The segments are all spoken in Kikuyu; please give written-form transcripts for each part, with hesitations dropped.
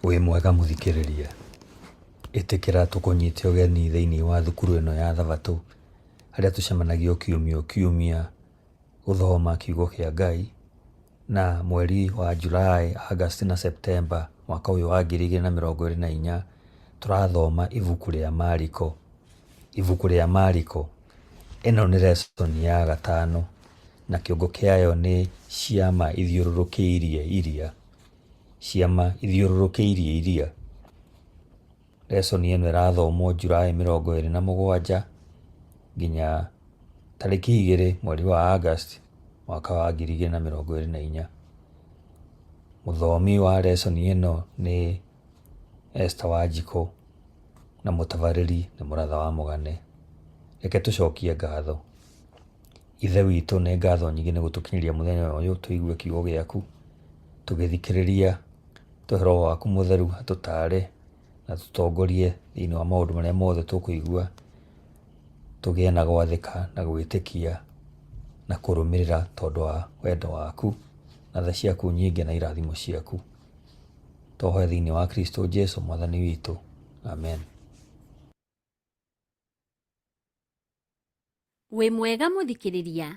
Wĩ mwega mũthikĩrĩria, ĩtĩkĩra tũkũnyite ũgeni thĩinĩ wa thukuru ĩno ya Thabatũ, harĩa tũcemanagia kiumia o kiumia gũthoma kiugo kĩa Ngai, na mweri wa July, August na September mwaka ũyũ wa 2024 tũrathoma ibuku rĩa Mariko. Ibuku rĩa Mariko, ĩno nĩ lesson ya 5 na kĩongo kĩayo nĩ ciama ithiũrũrũkĩirie iria. Ciama ithiũrũrũkĩirie iria. Lesson ĩno ĩrathomwo July 27 nginya tarĩki 2 mweri wa August mwaka wa 2024. Mũthomi wa lesson ĩno nĩ Esther Wanjikũ na mũtabarĩri nĩ Mũratha wa Mũgane. Reke tũcokie ngatho. Ithe witũ, nĩ ngatho nyingĩ nĩ gũtũkinyĩria mũthenya ũyũ tũigue kiugo gĩaku, tũgĩthikĩrĩria tũhe Roho waku mũtheru atũtare na tũtongorie thĩinĩ wa maũndũ marĩa mothe tũkũigua, tũgĩe na gwathĩka na gwĩtĩkia na kũrũmĩrĩra tondũ wa wendo waku na tha ciaku nyingĩ na irathimo ciaku. Tũhoe thĩinĩ wa Kristo Jesũ Mwathani witũ. Amen. Wĩ mwega mũthikĩrĩria,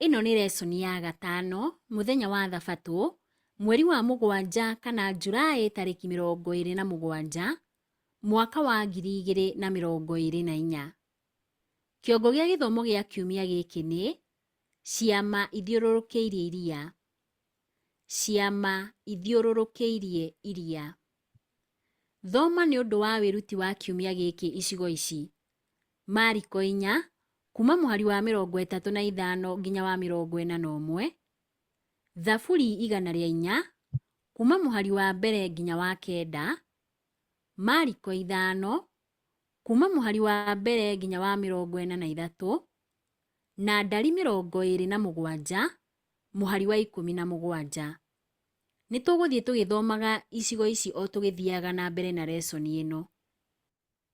ĩno nĩ lesson ya 5 mũthenya wa Thabatũ, mweri wa 7 kana Julai tarĩki 27 mwaka wa 2024. Kĩongo gĩa gĩthomo gĩa kiumia gĩkĩ nĩ ciama ithiũrũrũkĩirie iria. Ciama ithiũrũrũkĩirie iria. Thoma nĩ ũndũ wa wĩruti wa kiumia gĩkĩ icigo ici: Mariko 4 kuma mũhari wa 35 nginya wa 41, Thaburi 104 kuma mũhari wa mbere nginya wa 9, Mariko 5 kuma mũhari wa mbere nginya wa 43, na Ndari 27 mũhari wa 17. Nĩ tũgũthiĩ tũgĩthomaga icigo ici o tũgĩthiaga na mbere na lesson ĩno.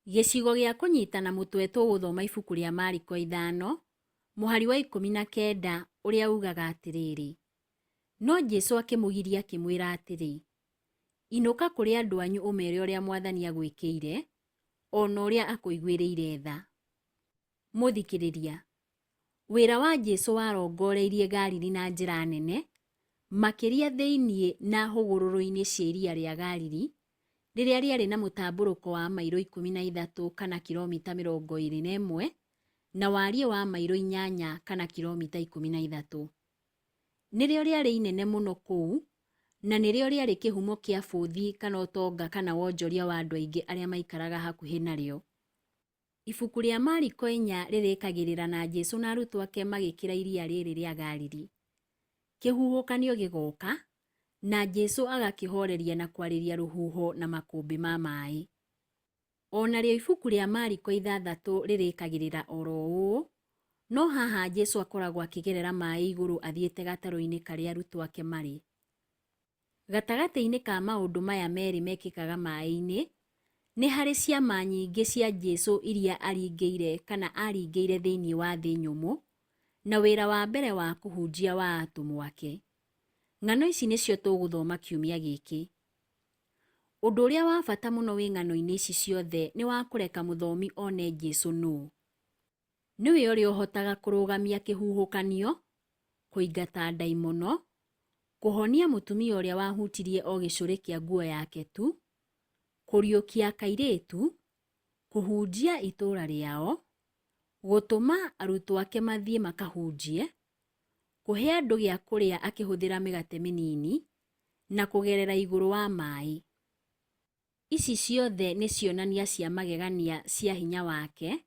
Gĩcigo gĩa kũnyitana mũtwe tũgũthoma ibuku rĩa Mariko 5 mũhari wa 19 ũrĩa ugaga atĩrĩrĩ: No Jesũ akĩmũgiria akĩmwĩra atĩrĩ, inũka kũrĩ andũ anyu ũmere ũrĩa Mwathani agwĩkĩire, o na ũrĩa akũiguĩrĩire tha. Mũthikĩrĩria, wĩra wa Jesũ warongoreirie Galili na njĩra nene, makĩria thĩinĩ na hũgũrũrũ-inĩ cia iria rĩa Galili, rĩrĩa rĩarĩ na mũtambũrũko wa mairo 13 kana kilomita 21 na wariĩ wa mairo 8 kana kilomita 13. Nĩrĩo rĩarĩ inene mũno kũu, na nĩrĩo rĩarĩ kĩhumo kĩa bũthi kana ũtonga kana wonjoria wa andũ aingĩ arĩa maikaraga hakuhĩ narĩo. Ibuku rĩa Mariko 4 rĩrĩkagĩrĩra na Jesũ na arutwo ake magĩkĩra iria rĩrĩ rĩa Galili. Kĩhuhũkanio gĩgoka, na Jesũ agakĩhoreria na kwarĩria rũhuho na makũmbĩ ma maĩ. O narĩo ibuku rĩa Mariko 6 rĩrĩkagĩrĩra oro ũũ, no haha Jesũ akoragwo akĩgerera maĩ igũrũ athiĩte gatarũ-inĩ karĩa arutwo ake marĩ. Gatagatĩ-inĩ ka maũndũ maya merĩ mekĩkaga maĩ-inĩ, nĩ harĩ ciama nyingĩ cia Jesũ iria aringĩire kana aringĩire thĩinĩ wa thĩ nyũmũ, na wĩra wa mbere wa kũhunjia wa atũmwo ake. Ng'ano ici nĩcio tũgũthoma kiumia gĩkĩ. Ũndũ ũrĩa wa bata mũno wĩ ng'ano-inĩ ici ciothe nĩ wa kũreka mũthomi one Jesũ nũũ. Nĩwe ũrĩa ũhotaga kũrũgamia kĩhuhũkanio, kũingata ndaimono, kũhonia mũtumia ũrĩa wahutirie o gĩcũrĩ kĩa nguo yake tu, kũriũkia kairĩtu, kũhunjia itũũra rĩao, gũtũma arutwo ake mathiĩ makahunjie, kũhe andũ gĩa kũrĩa akĩhũthĩra mĩgate mĩnini, na kũgerera igũrũ wa maĩ. Ici ciothe nĩ cionania cia magegania cia hinya wake,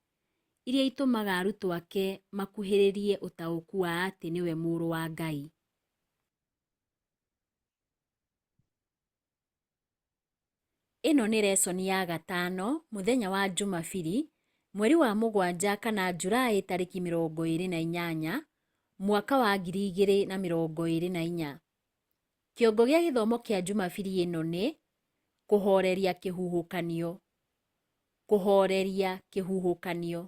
iria itũmaga arutwo ake makuhĩrĩrie ũtaũku wa atĩ nĩwe mũrũ wa Ngai. Ĩno nĩ lesson ya gatano, mũthenya wa Jumabiri, mweri wa mũgwanja kana Julai tarĩki 28, mwaka wa 2024. Kĩongo gĩa gĩthomo kĩa Jumabiri ĩno nĩ kũhoreria kĩhuhũkanio. Kũhoreria kĩhuhũkanio.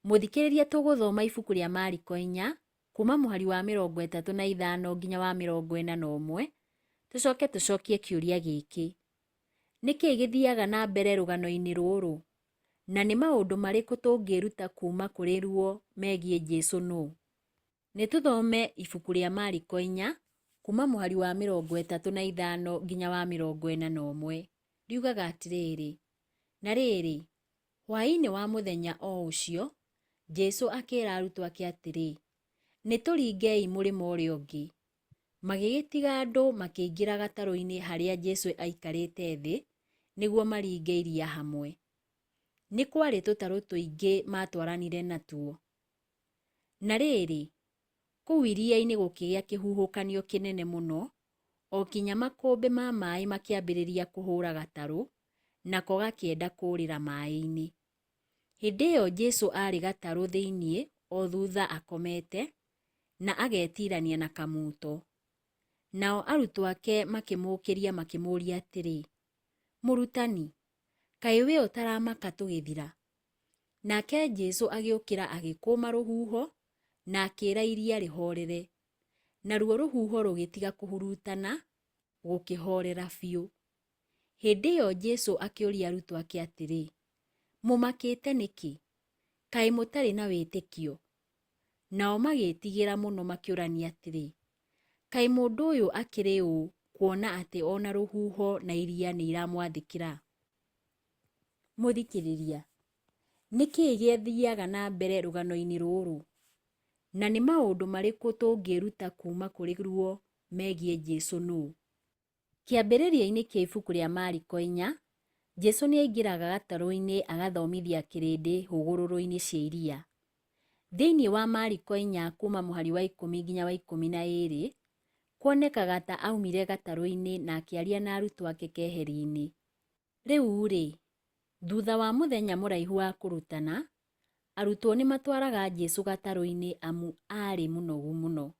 Mũthikĩrĩria, tũgũthoma ibuku rĩa Mariko 4 kuma mũhari wa 35 nginya wa 41. Tũcoke tũcokie kĩũria gĩkĩ: nĩkĩĩ gĩthiaga na mbere rũgano-inĩ rũrũ? Na nĩ maũndũ marĩkũ tũngĩruta kuma kũrĩ ruo megiĩ Jesũ nũũ? Nĩ tũthome ibuku rĩa Mariko 4 kuma mũhari wa 35 nginya wa 41. Riugaga atĩrĩrĩ: na rĩrĩ, hwaĩ-inĩ wa mũthenya o ũcio, Jesũ akĩĩra arutwo ake atĩrĩ, nĩtũringei mũrĩmo ũrĩa ũngĩ. Magĩgĩtiga andũ makĩingĩra gatarũ-inĩ harĩa Jesũ aikarĩte thĩ nĩguo maringe iria hamwe. Nĩ kwarĩ tũtarũ tũingĩ matwaranire natuo. Na rĩrĩ, kũu iria-inĩ gũkĩgĩa kĩhuhũkanio kĩnene mũno, o kinya makũmbĩ ma maaĩ makĩambĩrĩria kũhũra gatarũ, nako gakĩenda kũũrĩra maaĩ-inĩ. Hĩndĩ ĩyo Jesũ arĩ gatarũ thĩiniĩ o thutha akomete, na agetirania na kamuto. Nao arutwo ake makĩmũũkĩria makĩmũũria atĩrĩ, mũrutani, kaĩ we ũtaramaka tũgĩthira? Nake Jesũ agĩũkĩra agĩkũũma rũhuho na akĩĩra iria rĩhorere. Naruo rũhuho rũgĩtiga kũhurutana, gũkĩhorera biũ. Hĩndĩ ĩyo Jesũ akĩũria arutwo ake atĩrĩ, mũmakĩte nĩkĩ? Kaĩ mũtarĩ na wĩtĩkio? Nao magĩĩtigĩra mũno makĩũrania atĩrĩ, kaĩ mũndũ ũyũ akĩrĩ ũ kuona atĩ ona rũhuho na iria nĩ iramwathĩkĩra? Mũthikĩrĩria, nĩkĩĩ gĩthiaga na mbere rũgano-inĩ rũrũ? Na nĩ maũndũ marĩkũ tũngĩruta kuma kũrĩ ruo megiĩ Jesũ nũũ? Kĩambĩrĩria-inĩ kĩa ibuku rĩa Mariko 4, Jesũ nĩ aingĩraga gatarũ-inĩ agathomithia kĩrĩndĩ hũgũrũrũ-inĩ cia iria. Thĩinĩ wa Mariko 4 kuma mũhari wa 10 nginya wa 12, kuonekaga ta aumire gatarũ-inĩ na akĩaria na arutwo ake keheri-inĩ. Rĩu-rĩ, thutha wa mũthenya mũraihu wa kũrutana, arutwo nĩ matwaraga Jesũ gatarũ-inĩ amu arĩ mũnogu mũno.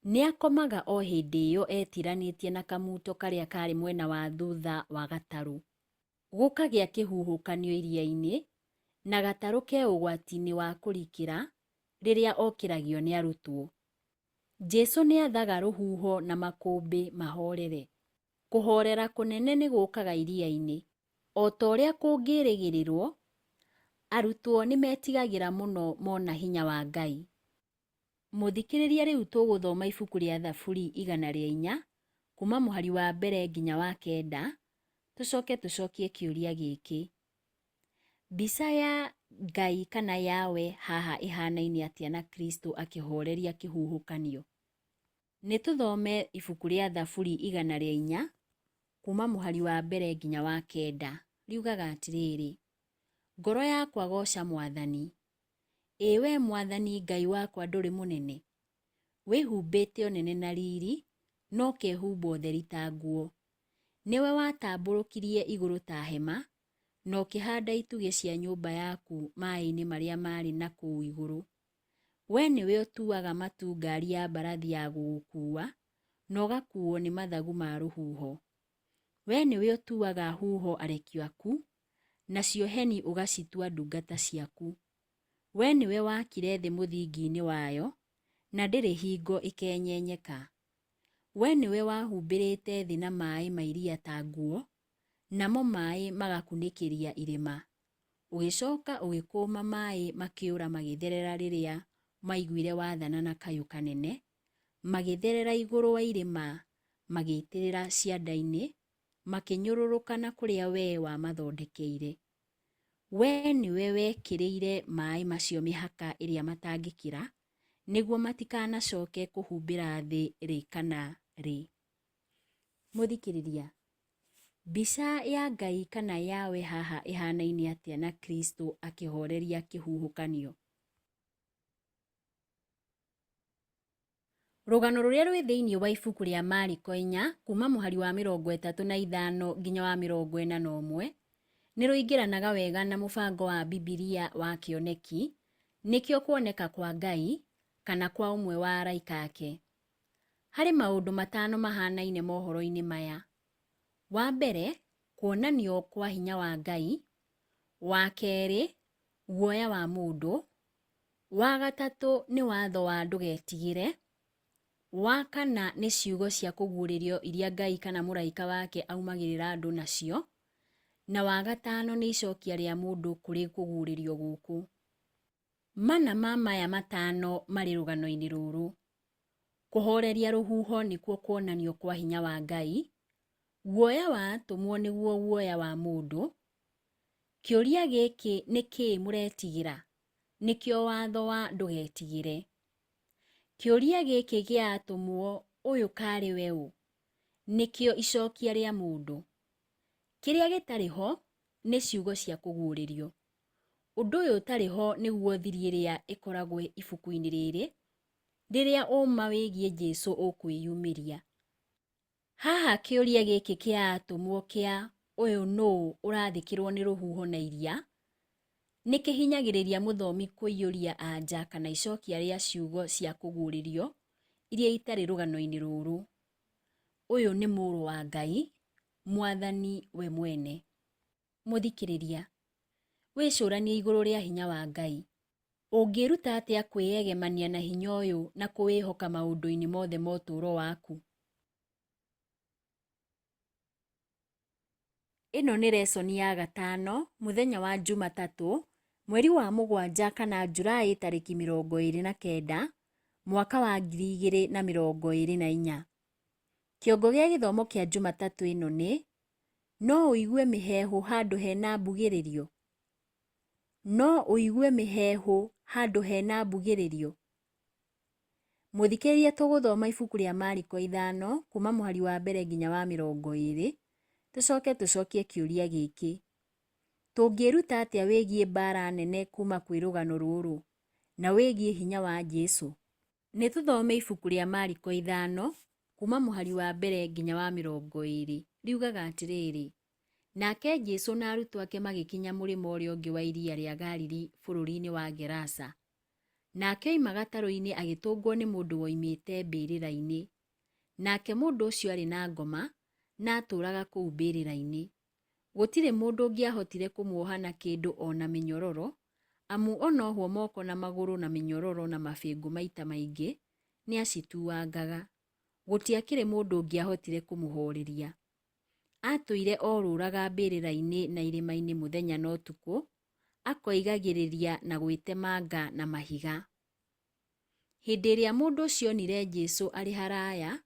Nĩ akomaga o hĩndĩ ĩyo etiranĩtie na kamuto karĩa karĩ mwena wa thutha wa gatarũ. Gũkagĩa kĩhuhũkanio iria-inĩ, na gatarũ ke ũgwati-inĩ wa kũrikĩra rĩrĩa okĩragio nĩ arutwo. Jesũ nĩ athaga rũhuho na makũmbĩ mahorere. Kũhorera kũnene nĩ gũkaga iria-inĩ. O ta ũrĩa kũngĩrĩgĩrĩrwo, arutwo nĩ metigagĩra mũno mona hinya wa Ngai. Mũthikĩrĩria, rĩu tũgũthoma ibuku rĩa Thaburi 104 kuma mũhari wa mbere nginya wa 9. Tũcoke tũcokie kĩũria gĩkĩ: mbica ya Ngai kana yawe haha ĩhanaine atĩa na Kristo akĩhoreria kĩhuhũkanio? Nĩ tũthome ibuku rĩa Thaburi 104 kuma mũhari wa mbere nginya wa 9. Riugaga atĩrĩrĩ: ngoro yakwa goca Mwathani. Ĩ we Mwathani Ngai wakwa ndũrĩ mũnene? Wĩhumbĩte ũnene na riri, no kehumba ũtheri ta nguo. Nĩwe watambũrũkirie igũrũ ta hema, na ũkĩhanda itugĩ cia nyũmba yaku maaĩ-inĩ marĩa marĩ na kũu igũrũ. We nĩwe ũtuaga matu ngari ya mbarathi ya gũgũkuua, na ũgakuuo nĩ mathagu ma rũhuho. We nĩwe ũtuaga huho arekio aku, nacio heni ũgacitua ndungata ciaku. We nĩwe wakire thĩ mũthingi-inĩ wayo, na ndĩrĩ hingo ĩkenyenyeka. We nĩwe wahumbĩrĩte thĩ na maaĩ ma iria ta nguo, namo maaĩ magakunĩkĩria irĩma. Ũgĩcoka ũgĩkũũma maaĩ makĩũra magĩtherera rĩrĩa maiguire wathana na kayũ kanene, magĩtherera igũrũ wa irĩma, magĩitĩrĩra cianda-inĩ, makĩnyũrũrũka na kũrĩa we wamathondekeire. We nĩwe wekĩrĩire maaĩ macio mĩhaka ĩrĩa matangĩkĩra, nĩguo matikanacoke kũhumbĩra thĩ rĩ kana rĩ. Mũthikĩrĩria, mbica ya Ngai kana yawe haha ĩhanaine atĩa na Kristo akĩhoreria kĩhuhũkanio? Rũgano rũrĩa rwĩ thĩinĩ wa ibuku rĩa Mariko 4 kuma mũhari wa 35 nginya wa 41 nĩ rũingĩranaga wega na mũbango wa Bibilia wa kĩoneki, nĩkĩo kuoneka kwa Ngai kana kwa ũmwe wa araika ake. Harĩ maũndũ 5 mahanaine mohoro-inĩ maya. Wa mbere, kuonanio kwa hinya wa Ngai. Wa kerĩ, guoya wa mũndũ. Wa gatatũ, nĩ watho wa ndũgetigĩre. Wa kana, nĩ ciugo cia kũguũrĩrio iria Ngai kana mũraika wake aumagĩrĩra andũ nacio. Na wa gatano, nĩ icokia rĩa mũndũ kũrĩ kũguũrĩrio gũkũ. Mana ma maya 5 marĩ rũgano-inĩ rũrũ. Kũhoreria rũhuho nĩkuo kuonanio kwa hinya wa Ngai. Guoya wa atũmwo nĩguo guoya wa mũndũ. Kĩũria gĩkĩ nĩ kĩĩ mũretigĩra? Nĩkĩo watho wa ndũgetigĩre. Kĩũria gĩkĩ gĩa atũmwo, ũyũ karĩ we ũ? Nĩkĩo icokia rĩa mũndũ. Kĩrĩa gĩtarĩ ho nĩ ciugo cia kũguũrĩrio. Ũndũ ũyũ ũtarĩ ho nĩguo thiri ĩrĩa ĩkoragwo ibuku-inĩ rĩrĩ, rĩrĩa ũma wĩgiĩ Jesũ ũkwĩyumĩria. Haha kĩũria gĩkĩ kĩa atũmwo kĩa ũyũ nũũ ũrathĩkĩrwo nĩ rũhuho na iria, nĩ kĩhinyagĩrĩria mũthomi kũiyũria anja kana icokia rĩa ciugo cia kũguũrĩrio iria itarĩ rũgano-inĩ rũrũ. Ũyũ nĩ mũrũ wa Ngai, Mwathani we mwene. Mũthikĩrĩria, wĩcũranie igũrũ rĩa hinya wa Ngai. Ũngĩruta atĩa kwĩyegemania na hinya ũyũ na kũwĩhoka maũndũ-inĩ mothe ma ũtũũro waku? Ĩno nĩ lesoni ya 5, mũthenya wa Jumatatũ, mweri wa 7 kana Julaĩ tarĩki 29, mwaka wa 2024. Kĩongo gĩa gĩthomo kĩa Jumatatũ ĩno nĩ: no ũigue mĩheehũ handũ hena mbugĩrĩrio? No ũigue mĩheehũ handũ hena mbugĩrĩrio? Mũthikĩrĩria, tũgũthoma ibuku rĩa Mariko 5 kuma mũhari wa 1 nginya wa 20. Tũcokie kĩũria gĩkĩ: tũngĩruta atĩa wĩgiĩ mbara nene kuma kwĩ rũgano rũrũ na wĩgiĩ hinya wa Jesũ? Nĩ tũthome ibuku rĩa Mariko 5 kuma mũhari wa 1 nginya wa 20. Riugaga atĩrĩrĩ: nake Jesũ na arutwo ake magĩkinya mũrĩmo ũrĩa ũngĩ wa iria rĩa Galili bũrũri-inĩ wa Gerasa. Nake oima gatarũ-inĩ agĩtũngwo nĩ mũndũ woimĩte mbĩrĩra-inĩ. Nake mũndũ ũcio arĩ na ngoma na atũũraga kũu mbĩrĩra-inĩ. Gũtirĩ mũndũ ũngĩahotire kũmuoha na kĩndũ ona mĩnyororo, amu onohwo moko na magũrũ na mĩnyororo na mabĩngũ maita maingĩ nĩ acituangaga. Gũtiakĩrĩ mũndũ ũngĩahotire kũmũhoreria. Atũire orũraga mbĩrĩra-inĩ na irĩma-inĩ mũthenya na ũtukũ, akoigagĩrĩria na gwĩtemanga na mahiga. Hĩndĩ ĩrĩa mũndũ ũcio onire Jesũ arĩ haraya,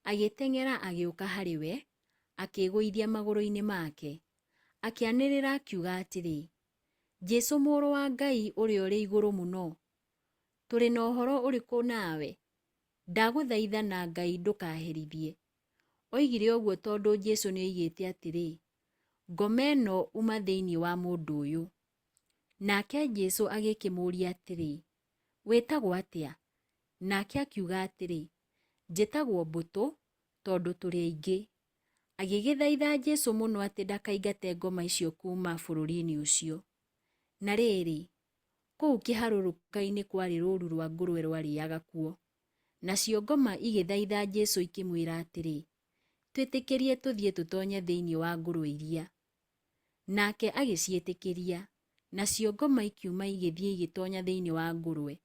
agĩteng'era agĩũka harĩ we, akĩĩgũithia magũrũ-inĩ make, akĩanĩrĩra akiuga atĩrĩ: Jesũ mũrũ wa Ngai ũrĩa ũrĩ igũrũ mũno, tũrĩ na ũhoro ũrĩkũ nawe? Ndagũthaitha na Ngai ndũkaherithie. Oigire ũguo tondũ Jesũ nĩ oigĩte atĩrĩ: ngoma ĩno uma thĩinĩ wa mũndũ ũyũ. Nake Jesũ agĩkĩmũũria atĩrĩ: wĩtagwo atĩa? Nake akiuga atĩrĩ: njĩtagwo Mbũtũ, tondũ tũrĩ aingĩ. Agĩgĩthaitha Jesũ mũno atĩ ndakaingate ngoma icio kuma bũrũri-inĩ ũcio. Na rĩrĩ, kũu kĩharũrũka-inĩ kwarĩ rũũru rwa ngũrwe rwarĩaga kuo. Nacio ngoma igĩthaitha Jesũ ikĩmwĩra atĩrĩ: twĩtĩkĩrie tũthiĩ tũtonye thĩinĩ wa ngũrwe iria. Nake agĩciĩtĩkĩria, nacio ngoma ikiuma igĩthiĩ igĩtonya thĩinĩ wa ngũrwe.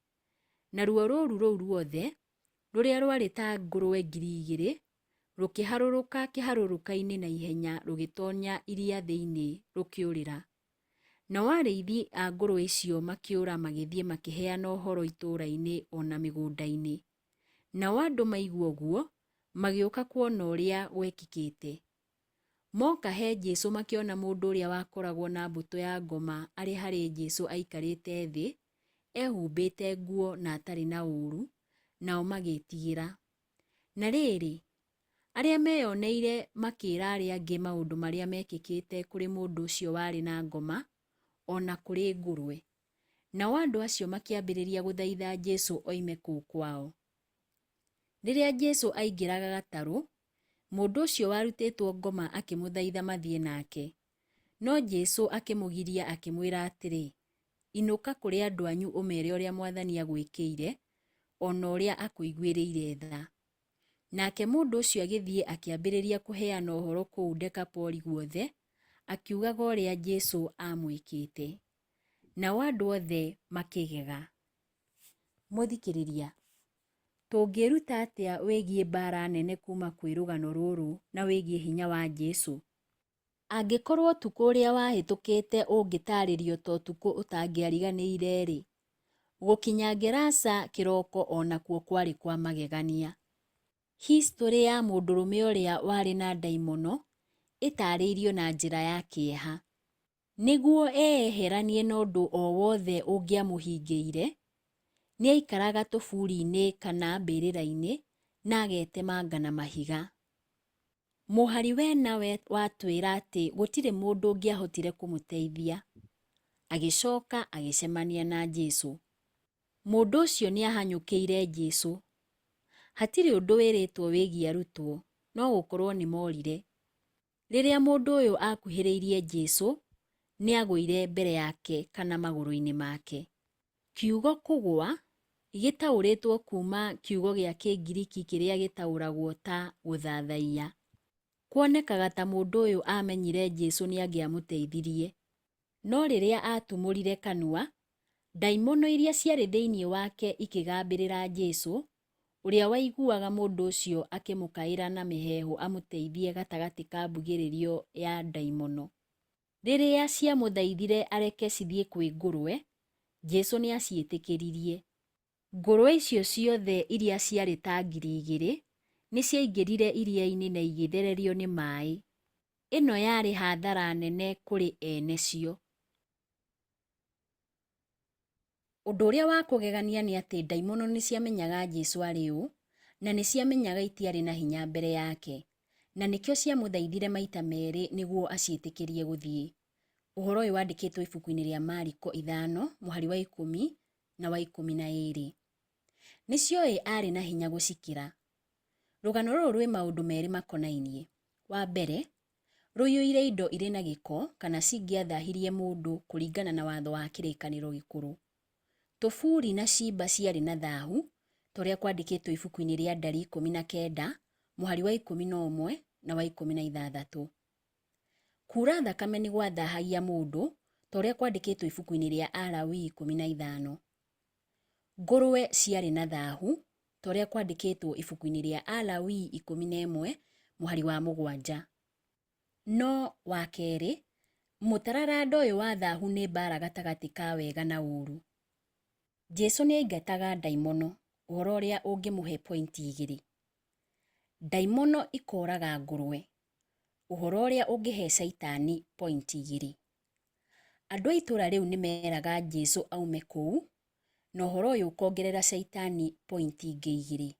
Naruo rũũru rũu ruothe, rũrĩa rwarĩ ta ngũrwe 2,000, rũkĩharũrũka kĩharũrũka-inĩ na ihenya rũgĩtonya iria thĩinĩ rũkĩũrĩra. Nao arĩithi a ngũrwe icio makĩũra magĩthiĩ makĩheana ũhoro itũũra-inĩ ona mĩgũnda-inĩ. Nao andũ maigua ũguo, magĩũka kuona ũrĩa gwekĩkĩte. Moka he Jesũ makĩona mũndũ ũrĩa wakoragwo na mbũtũ ya ngoma arĩ harĩ Jesũ aikarĩte thĩ, ehumbĩte nguo na atarĩ na ũũru, nao magĩĩtigĩra. Na rĩrĩ, arĩa meyoneire makĩĩra arĩa angĩ maũndũ marĩa mekĩkĩte kũrĩ mũndũ ũcio warĩ na ngoma, ona kũrĩ ngũrwe. Nao andũ acio makĩambĩrĩria gũthaitha Jesũ oime kũu kwao. Rĩrĩa Jesũ aingĩraga gatarũ, mũndũ ũcio warutĩtwo ngoma akĩmũthaitha mathiĩ nake. No Jesũ akĩmũgiria akĩmwĩra atĩrĩ, inũka kũrĩ andũ anyu ũmeere ũrĩa Mwathani agwĩkĩire, ona ũrĩa akũiguĩrĩire tha. Nake mũndũ ũcio agĩthiĩ akĩambĩrĩria kũheana ũhoro kũu Dekapoli guothe, akiugaga ũrĩa Jesũ amwĩkĩte. Nao andũ othe makĩgega. Mũthikĩrĩria, tũngĩruta atĩa wĩgiĩ mbara nene kuma kwĩ rũgano rũrũ na wĩgiĩ hinya wa Jesũ? Angĩkorwo ũtukũ ũrĩa wahĩtũkĩte ũngĩtarĩrio ta ũtukũ ũtangĩariganĩire-rĩ, gũkinya Gerasa kĩroko onakuo kwarĩ kwa magegania. History ya mũndũrũme ũrĩa warĩ na ndaimono ĩtarĩirio na njĩra ya kĩeha. Nĩguo eyeheranie na ũndũ o wothe ũngĩamũhingĩire, nĩaikaraga tũburi-inĩ kana mbĩrĩra-inĩ na agetemanga na mahiga. Mũhari wena watwĩra atĩ gũtirĩ mũndũ ũngĩahotire kũmũteithia. Agĩcoka agĩcemania na Jesũ. Mũndũ ũcio nĩahanyũkĩire Jesũ. Hatirĩ ũndũ wĩrĩtwo wĩgiĩ arutwo, no gũkorwo nĩmorire. Rĩrĩa mũndũ ũyũ akuhĩrĩirie Jesũ, nĩagũire mbere yake kana magũrũ-inĩ make. Kiugo kũgwa gĩtaũrĩtwo kuma kiugo gĩa Kĩngiriki kĩrĩa gĩtaũragwo ta gũthathaiya. Kuonekaga ta mũndũ ũyũ amenyire Jesũ nĩangĩamũteithirie. No rĩrĩa atumũrire kanua, ndaimono iria ciarĩ thĩinĩ wake ikĩgambĩrĩra Jesũ, ũrĩa waiguaga mũndũ ũcio akĩmũkaĩra na mĩheehũ amũteithie gatagatĩ ka mbugĩrĩrio ya ndaimono. Rĩrĩa ciamũthaithire areke cithiĩ kwĩ ngũrwe, Jesũ nĩaciĩtĩkĩririe. Ngũrwe icio ciothe iria ciarĩ ta 2,000 nĩciaingĩrire iria-inĩ na igĩthererio nĩ maĩ. Ĩno yarĩ hathara nene kũrĩ ene cio. Ũndũ ũrĩa wa kũgegania nĩ atĩ ndaimono nĩciamenyaga Jesũ arĩ ũ, na nĩciamenyaga itiarĩ na hinya mbere yake, na nĩkĩo ciamũthaithire maita merĩ nĩguo aciĩtĩkĩrie gũthiĩ. Ũhoro ũyũ wandĩkĩtwo ibuku-inĩ rĩa Mariko 5, mũhari wa 10 na wa 12. Nĩcioĩ arĩ na hinya gũcikĩra. Rũgano rũrũ rwĩ maũndũ merĩ makonainie. Wa mbere, rũiyũire indo irĩ na gĩko kana cingĩathahirie mũndũ kũringana na watho wa kĩrĩkanĩro gĩkũrũ. Tũburi na ciimba ciarĩ na thaahu, torĩa kwandĩkĩtwo ibuku-inĩ rĩa Ndari 19, mũhari wa 11 na wa 16. Kura thakame nĩ gwathahagia mũndũ, torĩa kwandĩkĩtwo ibuku-inĩ rĩa Alawii 15. Ngũrwe ciarĩ na thaahu, torĩa kwandĩkĩtwo ibuku-inĩ rĩa Alawii 11, mũhari wa 7. No wa kerĩ, mũtararanda ũyũ wa thaahu nĩ mbara gatagatĩ ka wega na ũũru. Jesũ nĩaingataga ndaimono, ũhoro ũrĩa ũngĩmũhe pointi 2. Ndaimono ikoraga ngũrwe, ũhoro ũrĩa ũngĩhe Caitani pointi 2. Andũ a itũra rĩu nĩmeraga Jesũ aume kũu, na ũhoro ũyũ ũkongerera Caitani pointi ingĩ 2.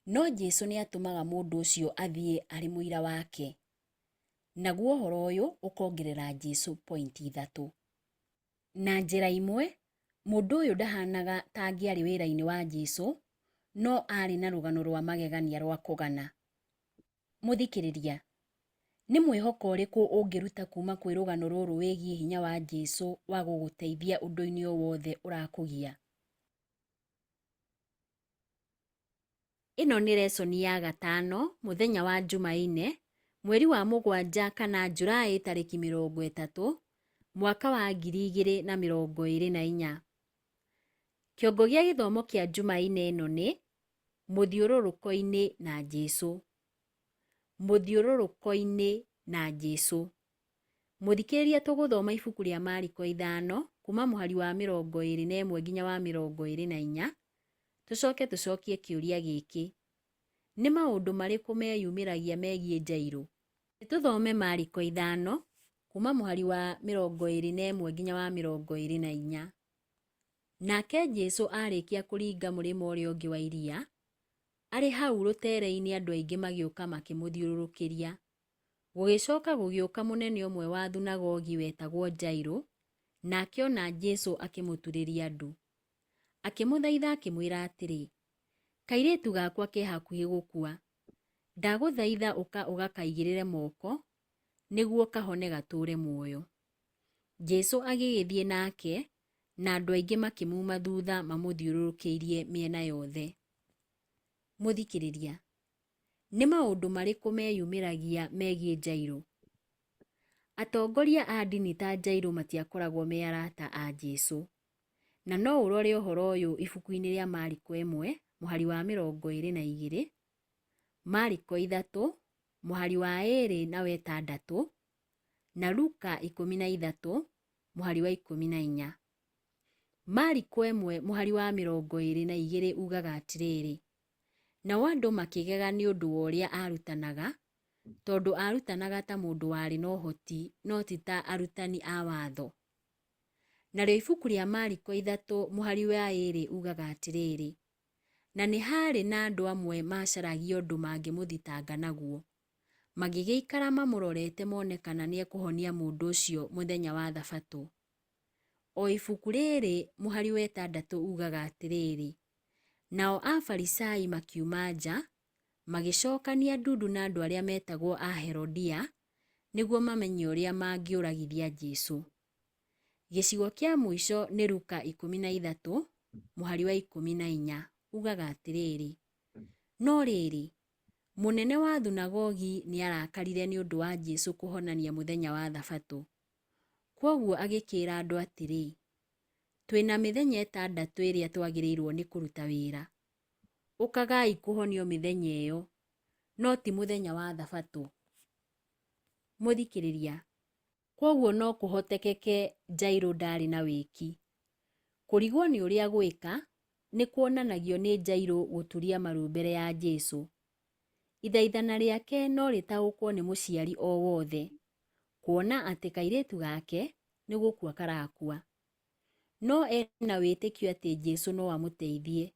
No Jesũ nĩatũmaga mũndũ ũcio athiĩ arĩ mũira wake, naguo ũhoro ũyũ ũkongerera Jesũ pointi 3. Na njĩra imwe, mũndũ ũyũ ndahanaga ta angĩarĩ wĩra-inĩ wa Jesũ, no arĩ na rũgano rwa magegania rwa kũgana. Mũthikĩrĩria, nĩ mwĩhoko ũrĩkũ ũngĩruta kuma kwĩ rũgano rũrũ wĩgiĩ hinya wa Jesũ wa gũgũteithia ũndũ-inĩ o wothe ũrakũgia? Ĩno nĩ lesson ya 5, mũthenya wa Jumaine, mweri wa 7 kana Julai tarĩki 30, mwaka wa 2024. Kĩongo gĩa gĩthomo kĩa Jumaine ĩno nĩ mũthiũrũrũko-inĩ na Jesũ. Mũthiũrũrũko-inĩ na Jesũ. Mũthikĩrĩria, tũgũthoma ibuku rĩa Mariko 5 kuma mũhari wa 21 nginya wa 24. Tũcokie kĩũria gĩkĩ: nĩ maũndũ marĩkũ meyumĩragia megiĩ Jairũ? Tũthome Mariko 5 kuma mũhari wa 21 nginya wa 24. Nake Jesũ arĩkia kũringa mũrĩmo ũrĩa ũngĩ wa iria, arĩ hau rũtere-inĩ andũ aingĩ magĩũka makĩmũthiũrũrũkĩria. Gũgĩcoka gũgĩũka mũnene ũmwe wa thunagogi wetagwo Jairũ, nake ona Jesũ akĩmũturĩria ndu. Akĩmũthaitha akĩmwĩra atĩrĩ, Kairĩtu gakwa ke hakuhĩ gũkua. Ndagũthaitha ũka ũgakaigĩrĩre moko, nĩguo kahone gatũre muoyo. Jesũ agĩgĩthiĩ nake, na andũ aingĩ makĩmuma thutha mamũthiũrũrũkĩirie mĩena yothe. Mũthikĩrĩria, nĩ maũndũ marĩkũ meyumĩragia megiĩ Jairũ? Atongoria a ndini ta Jairũ matiakoragwo me arata a Jesũ. Na no ũrore ũhoro ũyũ ibuku-inĩ rĩa Mariko 1, mũhari wa 22, Mariko 3, mũhari wa 2 na 6, na Luka 13, mũhari wa 14. Mariko 1, mũhari wa 22 ugaga atĩrĩrĩ: nao andũ makĩgega nĩ ũndũ wa ũrĩa arutanaga, tondũ arutanaga ta mũndũ warĩ na ũhoti, no ti ta arutani a watho. Narĩo ibuku rĩa Mariko 3, mũhari wa 2 ugaga atĩrĩrĩ: na nĩ harĩ na andũ amwe macaragia ũndũ mangĩmũthitanga naguo, magĩgĩikara mamũrorete mone kana nĩ ekũhonia mũndũ ũcio mũthenya wa Thabatũ. O ibuku rĩrĩ mũhari wa 6 ugaga atĩrĩrĩ: nao Afarisai makiuma nja, magĩcokania ndundu na andũ arĩa metagwo a Herodia, nĩguo mamenye ũrĩa mangĩũragithia Jesũ. Gĩcigo kĩa mũico nĩ Luka 13, mũhari wa 14, ugaga atĩrĩrĩ: no rĩrĩ, mũnene wa thunagogi nĩ arakarire nĩ ũndũ wa Jesũ kũhonania mũthenya wa Thabatũ. Kwoguo agĩkĩra andũ atĩrĩ: twĩna mĩthenya 6 ĩrĩa twagĩrĩirwo nĩ kũruta wĩra. Ũkagai kũhonio mĩthenya ĩyo, no ti mũthenya wa Thabatũ. Mũthikĩrĩria, kwoguo no kũhotekeke Jairũ ndarĩ na wĩki. Kũrigwo nĩ ũrĩa gwĩka nĩ kuonanagio nĩ Jairũ gũturia maru mbere ya Jesũ. Ithaithana rĩake no rĩtaũkwo nĩ mũciari o wothe, kuona atĩ kairĩtu gake nĩ gũkua karakua. No ena wĩtĩkio atĩ Jesũ no amũteithie.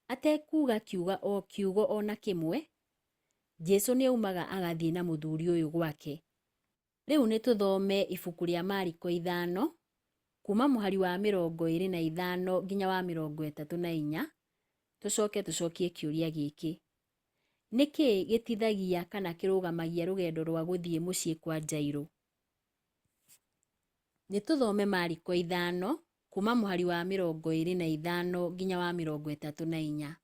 Atekuga kiugo ona kĩmwe, Jesũ nĩ aumaga agathiĩ na mũthuri ũyũ gwake. Rĩu nĩ tũthome ibuku rĩa Mariko 5, kuma mũhari wa 25 nginya wa 34, tũcokie kĩũria gĩkĩ: nĩkĩ gĩtithagia kana kĩrũgamagia rũgendo rwa gũthiĩ mũciĩ kwa Jairũ? Nĩ tũthome Mariko 5, kuma mũhari wa 25 nginya wa 34.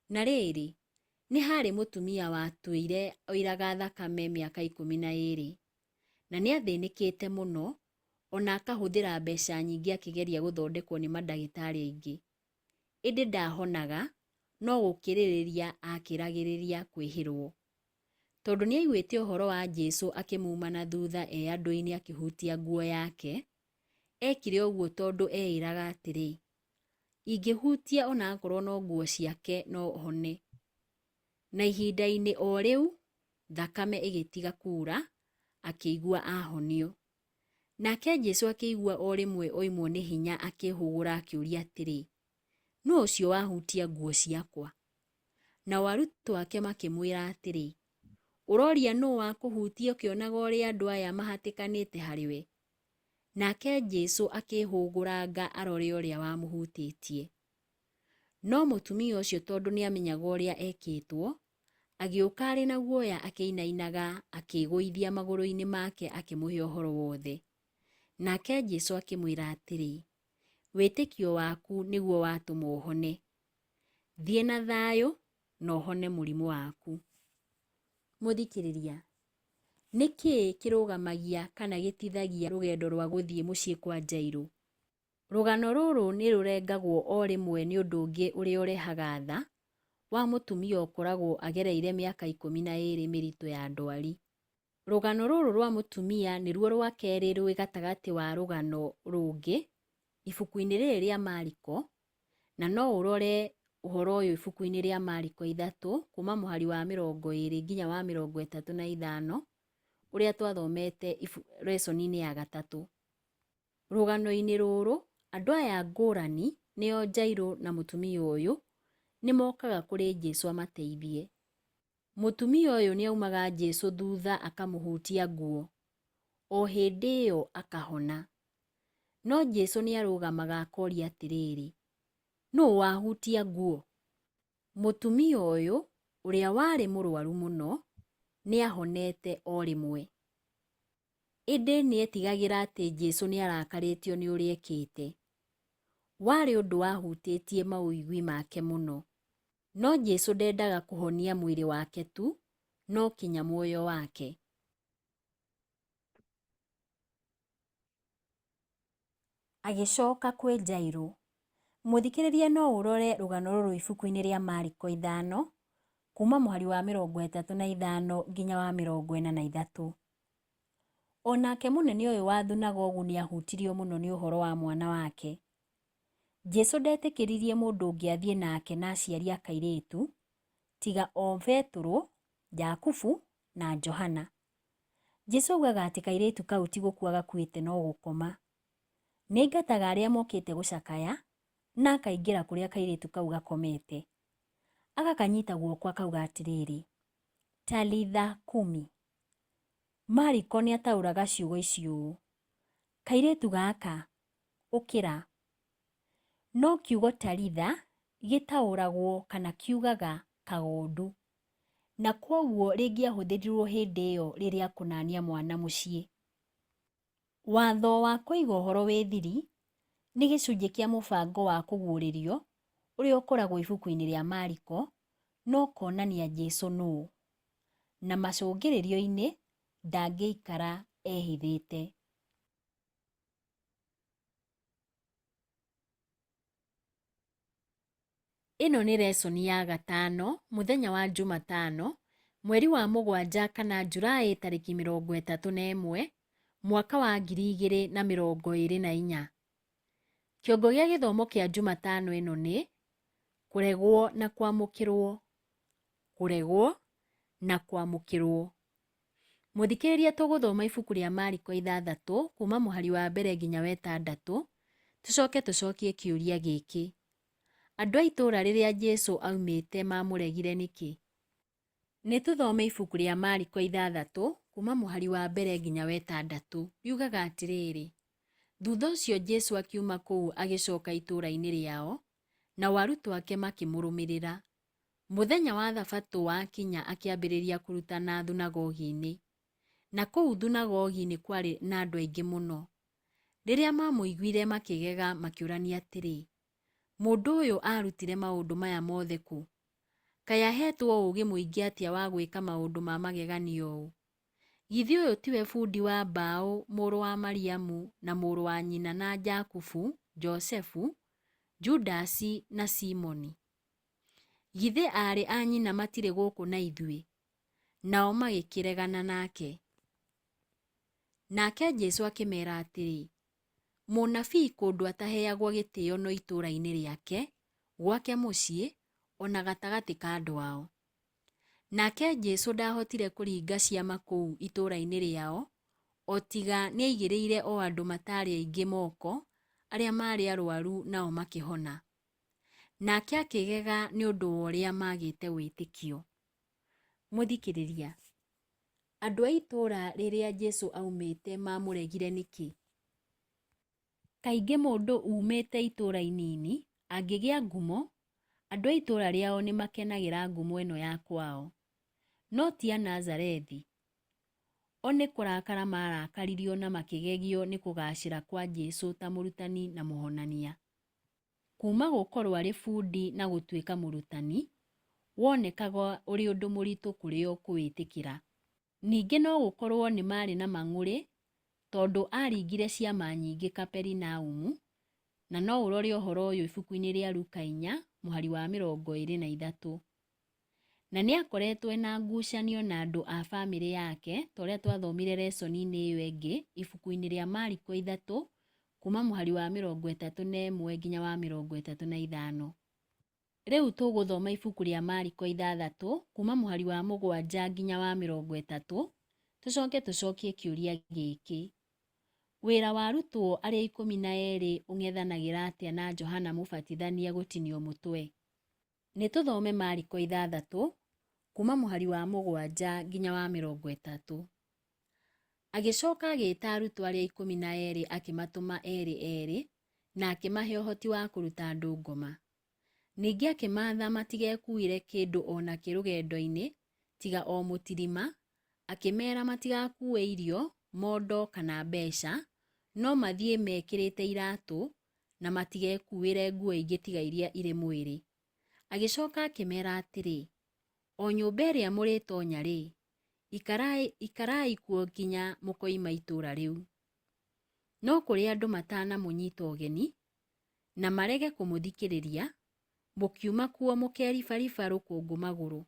Na rĩrĩ, nĩ harĩ mũtumia watuĩre oiraga thakame mĩaka 12, na nĩ athĩnĩkĩte mũno, ona akahũthĩra mbeca nyingĩ akĩgeria gũthondekwo nĩ mandagĩtarĩ aingĩ. Ĩndĩ ndahonaga, no gũkĩrĩrĩria akĩragĩrĩria kwĩhĩrwo. Tondũ nĩ aiguĩte ũhoro wa Jesũ akĩmuma na thutha andũ-inĩ akĩhutia nguo yake, ekire ũguo tondũ eĩraga atĩrĩ: ingĩhutia ona akorwo no nguo ciake no hone. Na ihinda-inĩ o rĩu, thakame ĩgĩtiga kuura, akĩigua ahonio. Nake Jesũ akĩigua o rĩmwe oimwo nĩ hinya akĩhũgũra akĩũria atĩrĩ: nũ ũcio wahutia nguo ciakwa? Nao arutwo ake makĩmwĩra atĩrĩ: ũroria nũ wakũhutia ũkĩonaga ũrĩa andũ aya mahatĩkanĩte harĩwe? Nake Jesũ akĩhũgũranga arore ũrĩa wamũhutĩtie. No mũtumia ũcio tondũ nĩ amenyaga ũrĩa ekĩtwo, agĩũka arĩ na guoya akĩinainaga, akĩĩgũithia magũrũ-inĩ make akĩmũhe ũhoro wothe. Nake Jesũ akĩmwĩra atĩrĩ: wĩtĩkio waku nĩguo watũma ũhone. Thiĩ na thayũ na ũhone mũrimũ waku. Mũthikĩrĩria, nĩkĩ kĩrũgamagia kana gĩtithagia rũgendo rwa gũthiĩ mũciĩ kwa Jairũ? Rũgano rũrũ nĩ rũrengagwo o rĩmwe nĩ ũndũ ũngĩ ũrĩa ũrehaga tha wa mũtumia ũkoragwo agereire mĩaka 12 mĩritũ ya ndwari. Rũgano rũrũ rwa mũtumia nĩruo rwa kerĩ rwĩ gatagatĩ wa rũgano rũngĩ ibuku-inĩ rĩrĩ rĩa Mariko, na no ũrore ũhoro ũyũ ibuku-inĩ rĩa Mariko 3 kuma mũhari wa 20 nginya wa 35 ũrĩa twathomete lesson-inĩ ya 3. Rũgano-inĩ rũrũ, andũ aya ngũrani nĩo Jairũ na mũtumia ũyũ nĩ mokaga kũrĩ Jesũ amateithie. Mũtumia ũyũ nĩ aumaga Jesũ thutha akamũhutia nguo, o hĩndĩ ĩyo akahona. No Jesũ nĩ arũgamaga akoria atĩrĩrĩ: nũ wahutia nguo? Mũtumia ũyũ ũrĩa warĩ mũrwaru mũno nĩahonete o rĩmwe. Ĩndĩ nĩetigagĩra atĩ Jesũ nĩarakarĩtio nĩ ũrĩa ekĩte. Warĩ ũndũ wahutĩtie maũigui make mũno. No Jesũ ndendaga kũhonia mwĩrĩ wake tu, no kinya muoyo wake. Agĩcoka kwĩ Jairũ. Mũthikĩrĩrie no ũrore rũgano rũrũ ibuku-inĩ rĩa Mariko 5 kuma mũhari wa 35 nginya wa 43. Onake mũnene ũyũ wa thunagogu nĩahutirio mũno nĩ ũhoro wa mwana wake. Jesũ ndetĩkĩririe mũndũ ũngĩ athiĩ nake na aciari a kairĩtu tiga o Petero, Jakubu na Johana. Jesũ augaga atĩ kairĩtu kau ti gũkua gakuĩte no gũkoma. Nĩaingataga arĩa mokĩte gũcakaya na akaingĩra kũrĩa kairĩtu kau gakomete. Agakanyita guoko akauga atĩrĩrĩ, Talitha kumi. Mariko nĩataũraga ciugo ici ũũ, kairĩtu gaka, ũkĩra. No kiugo Talitha gĩtaũragwo kana kiugaga kagondu, na kwoguo rĩngĩahũthĩrirwo hĩndĩ ĩyo rĩrĩa kũnania mwana mũciĩ. Watho wa kũiga ũhoro wĩ thiri nĩ gĩcunjĩ kĩa mũbango wa kũguũrĩrio ũrĩa ũkoragwo ibuku-inĩ rĩa Mariko, no konania Jesũ nũũ, na macũngĩrĩrio-inĩ ndangĩikara ehithĩte. Ĩno nĩ lesson ya gatano, mũthenya wa Jumatano, mweri wa 7 kana Julaĩ tarĩki 31, mwaka wa 2024. Kĩongo gĩa gĩthomo kĩa Jumatano ĩno nĩ kũregwo na kwamũkĩrwo. Kũregwo na kwamũkĩrwo. Mũthikĩrĩria, tũgũthoma ibuku rĩa Mariko 6 kuma mũhari wa 1 nginya wa 6. Tũcokie kĩũria gĩkĩ. Andũ a itũũra rĩrĩa Jesũ aumĩte mamũregire nĩkĩ? Nĩtũthome ibuku rĩa Mariko 6 kuma mũhari wa 1 nginya wa 6. Riugaga atĩrĩrĩ: thutha ũcio Jesũ akiuma kũu agĩcoka itũũra-inĩ rĩao, na arutwo ake makĩmũrũmĩrĩra. Mũthenya wa Thabatũ wakinya akĩambĩrĩria kũrutana thunagogi-inĩ. Na kũu thunagogi-inĩ kwarĩ na andũ aingĩ mũno. Rĩrĩa mamũiguire makĩgega makĩũrania atĩrĩ, mũndũ ũyũ arutire maũndũ maya mothe kũ? Kaĩ ahetwo ũũgĩ mũingĩ atĩa wa gwĩka maũndũ ma magegania ũũ? Githĩ ũyũ tiwe bundi wa mbaũ, mũrũ wa Mariamu na mũrũ wa nyina na Jakubu, Josefu, Judasi na Simoni? Githĩ aarĩ a nyina matirĩ gũkũ na ithuĩ? Nao magĩkĩregana nake. Nake Jesũ akĩmeera atĩrĩ, mũnabii kũndũ ataheagwo gĩtĩĩo no itũũra-inĩ rĩake, gwake mũciĩ, ona gatagatĩ ka andũ ao. Nake Jesũ ndahotire kũringa ciama kũu itũũra-inĩ rĩao, o tiga nĩaigĩrĩire o andũ matarĩ aingĩ moko, arĩa maarĩ arwaru nao makĩhona. Nake akĩgega nĩ ũndũ wa ũrĩa maagĩte wĩtĩkio. Mũthikĩrĩria, andũ a itũũra rĩrĩa Jesũ aumĩte mamũregire nĩkĩ? Kaingĩ mũndũ umĩte itũũra inini angĩgĩa ngumo, andũ a itũũra rĩao nĩmakenagĩra ngumo ĩno ya kwao. No ti a Nazarethi. O nĩ kũrakara marakaririo na makĩgegio nĩ kũgacĩra kwa Jesũ ta mũrutani na mũhonania. Kuma gũkorwo arĩ bundi na gũtuĩka mũrutani, wonekaga ũrĩ ũndũ mũritũ kũrĩ o kũwĩtĩkĩra. Ningĩ no gũkorwo nĩ marĩ na mang'ũrĩ, tondũ aringire ciama nyingĩ Kaperinaumu, na no ũrore ũhoro ũyũ ibuku-inĩ rĩa Luka 4 mũhari wa 23. Na nĩakoretwo ena ngucanio na andũ a bamĩrĩ yake, ta ũrĩa twathomire lesson-inĩ ĩyo ĩngĩ ibuku-inĩ rĩa Mariko 3 kuma mũhari wa 31 nginya wa 35. Rĩu tũgũthoma ibuku rĩa Mariko 6 kuma mũhari wa 7 nginya wa 30. Tũcokie kĩũria gĩkĩ. Wĩra wa arutwo arĩa 12 ũng'ethanagĩra atĩa na Johana Mũbatithania gũtinio mũtwe? Nĩtũthome Mariko 6 kuma mũhari wa 7 nginya wa 30. Agĩcoka agĩĩta arutwo arĩa 12 akĩmatũma eerĩ eerĩ, na akĩmahe ũhoti wa kũruta andũ ngoma. Ningĩ akĩmatha matigekuire kĩndũ ona kĩ rũgendo-inĩ tiga o mũtirima, akĩmera matigakue irio, mondo kana mbeca, no mathiĩ mekĩrĩte iratũ na matigekuire nguo ingĩ tiga iria irĩ mwĩrĩ. Agĩcoka akĩmera atĩrĩ, o nyũmba ĩrĩa mũrĩtonya-rĩ, ikarai kuo nginya mũkoima itũũra rĩu. No kũrĩ andũ matanamũnyita ũgeni na marege kũmũthikĩrĩria, mũkiuma kuo mũkeribariba rũkũngũ magũrũ,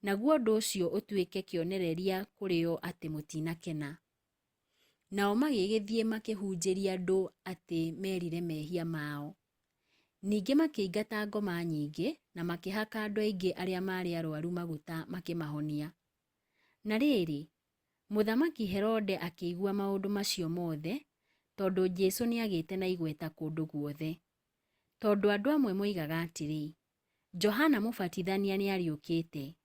naguo ũndũ ũcio ũtuĩke kĩonereria kũrĩ o atĩ mũtinakena. Nao magĩgĩthiĩ makĩhunjĩria andũ atĩ merire mehia mao. Ningĩ makĩingata ngoma nyingĩ na makĩhaka andũ aingĩ arĩa marĩ arwaru maguta makĩmahonia. Na rĩrĩ, Mũthamaki Herode akĩigua maũndũ macio mothe, tondũ Jesũ nĩagĩte na igweta kũndũ guothe. Tondũ andũ amwe moigaga atĩrĩ, Johana Mũbatithania nĩariũkĩte,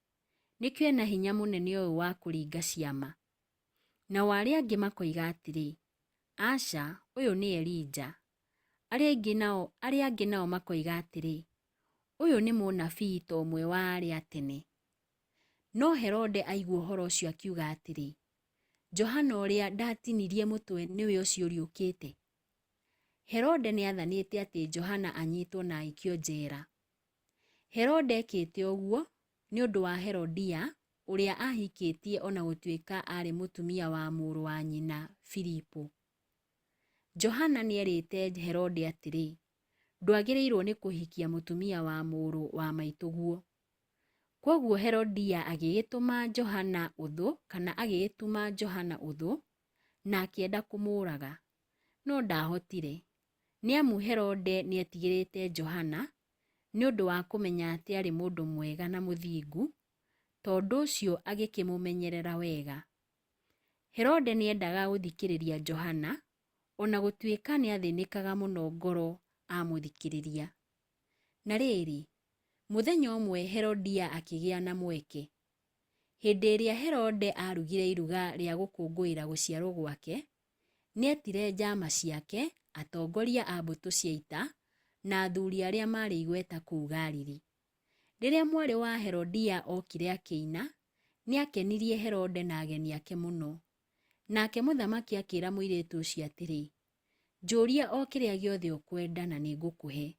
nĩkĩo ena hinya mũnene ũyũ wa kũringa ciama. Nao arĩa angĩ makoiga atĩrĩ, aca, ũyũ nĩ Elija. Arĩa angĩ nao makoiga atĩrĩ, ũyũ nĩ mũnabii ta ũmwe wa arĩa a tene. No Herode aigua ũhoro ũcio akiuga atĩrĩ, Johana ũrĩa ndatinirie mũtwe nĩwe ũcio ũriũkĩte. Herode nĩathanĩte atĩ Johana anyitwo na aikio njera. Herode ekĩte ũguo nĩ ũndũ wa Herodia, ũrĩa ahikĩtie ona gũtuĩka arĩ mũtumia wa mũrũ wa nyina Filipo. Johana nĩerĩte Herode atĩrĩ, ndwagĩrĩirwo nĩ kũhikia mũtumia wa mũrũ wa maitũguo. Kwoguo Herodia agĩgĩtuma Johana ũthũ na akĩenda kũmũũraga, no ndahotire, nĩamu Herode nĩetigĩrĩte Johana nĩ ũndũ wa kũmenya atĩ arĩ mũndũ mwega na mũthingu, tondũ ũcio agĩkĩmũmenyerera wega. Herode nĩendaga gũthikĩrĩria Johana, ona gũtuĩka nĩathĩnĩkaga mũno ngoro amũthikĩrĩria. Na rĩrĩ, mũthenya ũmwe Herodia akĩgĩa na mweke. Hĩndĩ ĩrĩa Herode arugire iruga rĩa gũkũngũĩra gũciarwo gwake, nĩetire njama ciake, atongoria a mbũtũ cia ita na athuri arĩa marĩ igweta kũu Galili. Rĩrĩa mwarĩ wa Herodia okire akĩina, nĩakenirie Herode na ageni ake mũno. Nake mũthamaki akĩĩra mũirĩtu ũcio atĩrĩ, njũria o kĩrĩa gĩothe ũkwenda na nĩngũkũhe.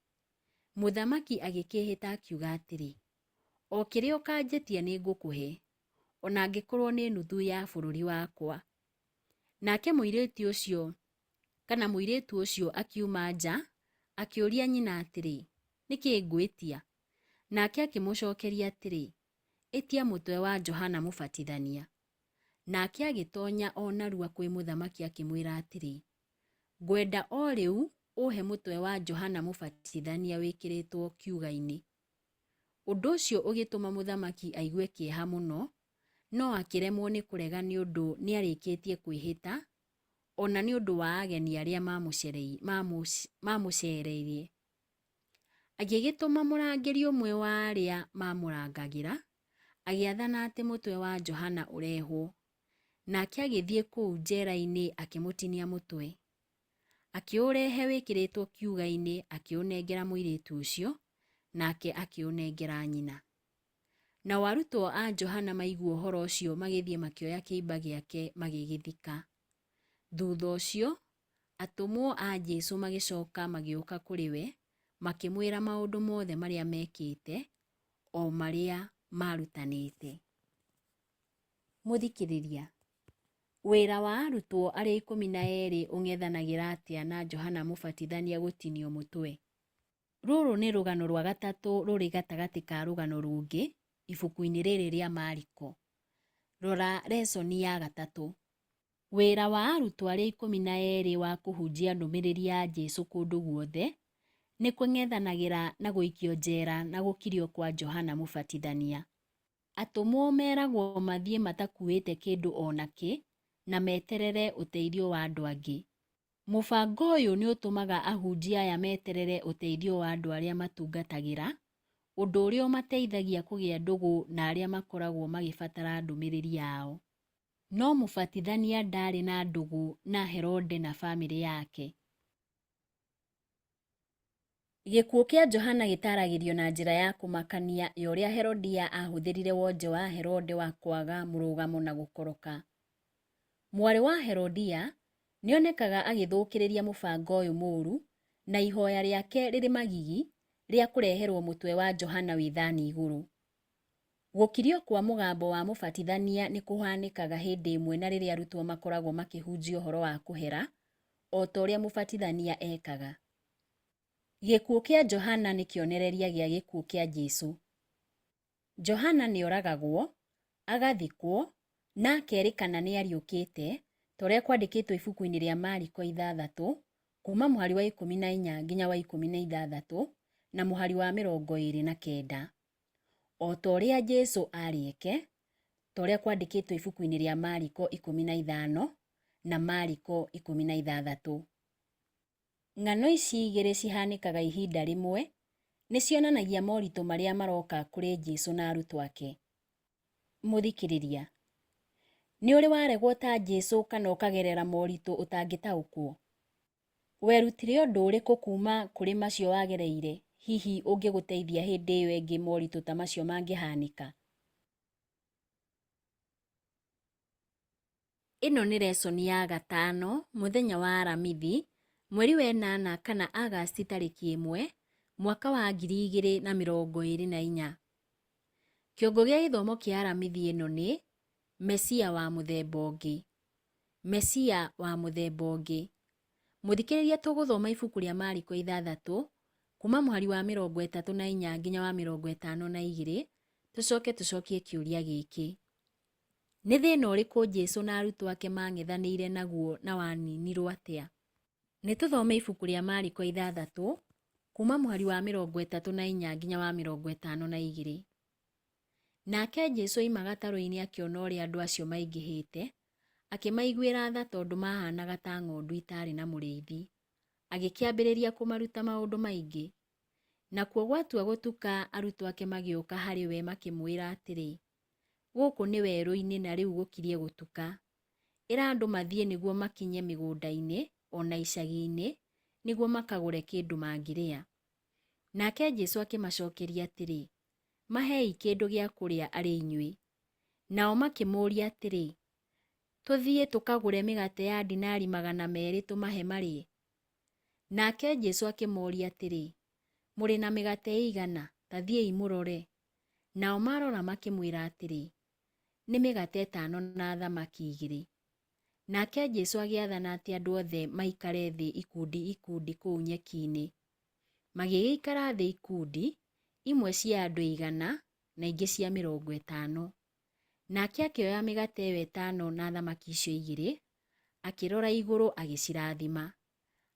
Mũthamaki agĩkĩĩhĩta akiuga atĩrĩ, o kĩrĩa ũkanjĩtia nĩngũkũhe, ona angĩkorwo nĩ nuthu ya bũrũri wakwa. Nake mũirĩtu ũcio akiuma nja, akĩũria nyina atĩrĩ, nĩkĩĩ ngwĩtia? Nake akĩmũcokeria atĩrĩ, ĩtia mũtwe wa Johana Mũbatithania. Nake agĩtonya o narua kwĩ mũthamaki akĩmwĩra atĩrĩ, ngwenda o rĩu ũhe mũtwe wa Johana Mũbatithania wĩkĩrĩtwo kiuga-inĩ. Ũndũ ũcio ũgĩtũma mũthamaki aigue kĩeha mũno, no akĩremwo nĩ kũrega nĩ ũndũ nĩarĩkĩtie kwĩhĩta, ona nĩ ũndũ wa ageni arĩa mamũcereirie. Agĩgĩtũma mũrangĩri ũmwe wa arĩa mamũrangagĩra, agĩathana atĩ mũtwe wa Johana ũrehwo, nake agĩthiĩ kũu njera-inĩ akĩmũtinia mũtwe. Akĩũrehe wĩkĩrĩtwo kiuga-inĩ, akĩũnengera mũirĩtu ũcio, nake akĩũnengera nyina. Nao arutwo a Johana maigua ũhoro ũcio magĩthiĩ makĩoya kĩimba gĩake magĩgĩthika. Thutha ũcio, atũmwo a Jesũ magĩcoka magĩũka kũrĩ we, makĩmwĩra maũndũ mothe marĩa mekĩte, o marĩa marutanĩte. Mũthikĩrĩria, wĩra wa arutwo arĩa 12 ũng'ethanagĩra atĩa na Johana Mũbatithania gũtinio mũtwe? Rũrũ nĩ rũgano rwa gatatũ rũrĩ gatagatĩ ka rũgano rũngĩ ibuku-inĩ rĩrĩ rĩa Mariko. Rora lesoni ya 3. Wĩra wa arutwo arĩa 12 wa kũhunjia ndũmĩrĩri ya Jesũ kũndũ guothe nĩ kũng'ethanagĩra na gũikio njera na gũkirio kwa Johana Mũbatithania. Atũmwo meragwo mathiĩ matakuĩte kĩndũ onakĩ na meterere ũteithio wa andũ angĩ. Mũbango ũyũ nĩ ũtũmaga ahunjia aya meterere ũteithio wa andũ arĩa matungatagĩra, ũndũ ũrĩa ũmateithagia kũgĩa ndũgũ na arĩa makoragwo magĩbatara ndũmĩrĩri yao. No Mũbatithania ndarĩ na ndũgũ na Herode na bamĩrĩ yake. Gĩkuũ kĩa Johana gĩtaragĩrio na njĩra ya kũmakania ya ũrĩa Herodia ahũthĩrire wonje wa Herode wa kwaga mũrũgamo na gũkoroka. Mwarĩ wa Herodia nĩonekaga agĩthũkĩrĩria mũbango ũyũ mũũru na ihoya rĩake rĩrĩ magigi rĩa kũreherwo mũtwe wa Johana wĩ thani igũrũ. Gũkirio kwa mũgambo wa mũbatithania nĩ kũhanĩkaga hĩndĩ ĩmwe na rĩrĩa arutwo makoragwo makĩhunjia ũhoro wa kũhera, o ta ũrĩa mũbatithania ekaga. Gĩkuũ kĩa Johana nĩ kĩonereria gĩa gĩkuũ kĩa Jesũ. Johana nĩoragagwo, agathikwo, na akerĩkana nĩ ariũkĩte, ta ũrĩa kwandĩkĩtwo ibuku-inĩ rĩa Mariko 6, kuma mũhari wa 14 nginya wa 16, na mũhari wa 29. O ta ũrĩa Jesũ arĩeke, ta ũrĩa kwandĩkĩtwo ibuku-inĩ rĩa Mariko 15 na Mariko 16. Ng'ano ici igĩrĩ cihanĩkaga ihinda rĩmwe, nĩ cionanagia moritũ marĩa maroka kũrĩ Jesũ na arutwo ake. Mũthikĩrĩria, nĩ ũrĩ waregwo ta Jesũ kana ũkagerera moritũ ũtangĩtaũkwo? Werutire ũndũ ũrĩkũ kuma kũrĩ macio wagereire, hihi ũngĩgũteithia hĩndĩ ĩyo ĩngĩ moritũ ta macio mangĩhanĩka? Ĩno nĩ lesson ya 5, mũthenya wa Aramithi, mweri wa 8 kana Agasti tarĩki 1, mwaka wa 2024. Kĩongo gĩa gĩthomo kĩa Aramithi ĩno nĩ Mesia wa mũthemba ũngĩ. Mesia wa mũthemba ũngĩ. Mũthikĩrĩria, tũgũthoma ibuku rĩa Mariko 6 kuma mũhari wa 34 nginya wa 52, tucokie kĩũria gĩkĩ. Nĩ thĩna ũrĩkũ Jesũ na arutwo ake mang'ethanĩire naguo na waninirwo atĩa? Nĩ tũthome ibuku rĩa Mariko 6 kuma mũhari wa 34 nginya wa 52. Nake Jesũ oima gatarũ-inĩ akĩona ũrĩa andũ acio maingĩhĩte, akĩmaiguĩra tha tondũ mahanaga ta ng'ondu itarĩ na mũrĩithi. Agĩkĩambĩrĩria kũmaruta maũndũ maingĩ. Nakuo gwatua gũtuka, arutwo ake magĩũka harĩ we makĩmwĩra atĩrĩ, gũkũ nĩ werũ-inĩ na rĩu gũkirie gũtuka. Ĩra andũ mathiĩ nĩguo makinye mĩgũnda-inĩ ona icagi-inĩ nĩguo makagũre kĩndũ mangĩrĩa. Nake Jesũ akĩmacokeria atĩrĩ, mahei kĩndũ gĩa kũrĩa arĩ inyuĩ. Nao makĩmũũria atĩrĩ, tũthiĩ tũkagũre mĩgate ya dinari 200 tũmahe marĩe? Nake Jesũ akĩmooria atĩrĩ, mũrĩ na mĩgate ĩigana? Ta thiĩi mũrore. Nao marora makĩmwĩra atĩrĩ, nĩ mĩgate 5 na thamaki 2. Nake Jesũ agĩathana atĩ andũ othe maikare thĩ ikundi kũu nyeki-inĩ. Magĩgĩikara thĩ ikundi, imwe cia andũ 100 na ingĩ cia 50. Nake akĩoya mĩgate ĩyo 5 na thamaki icio 2, akĩrora igũrũ agĩcirathima.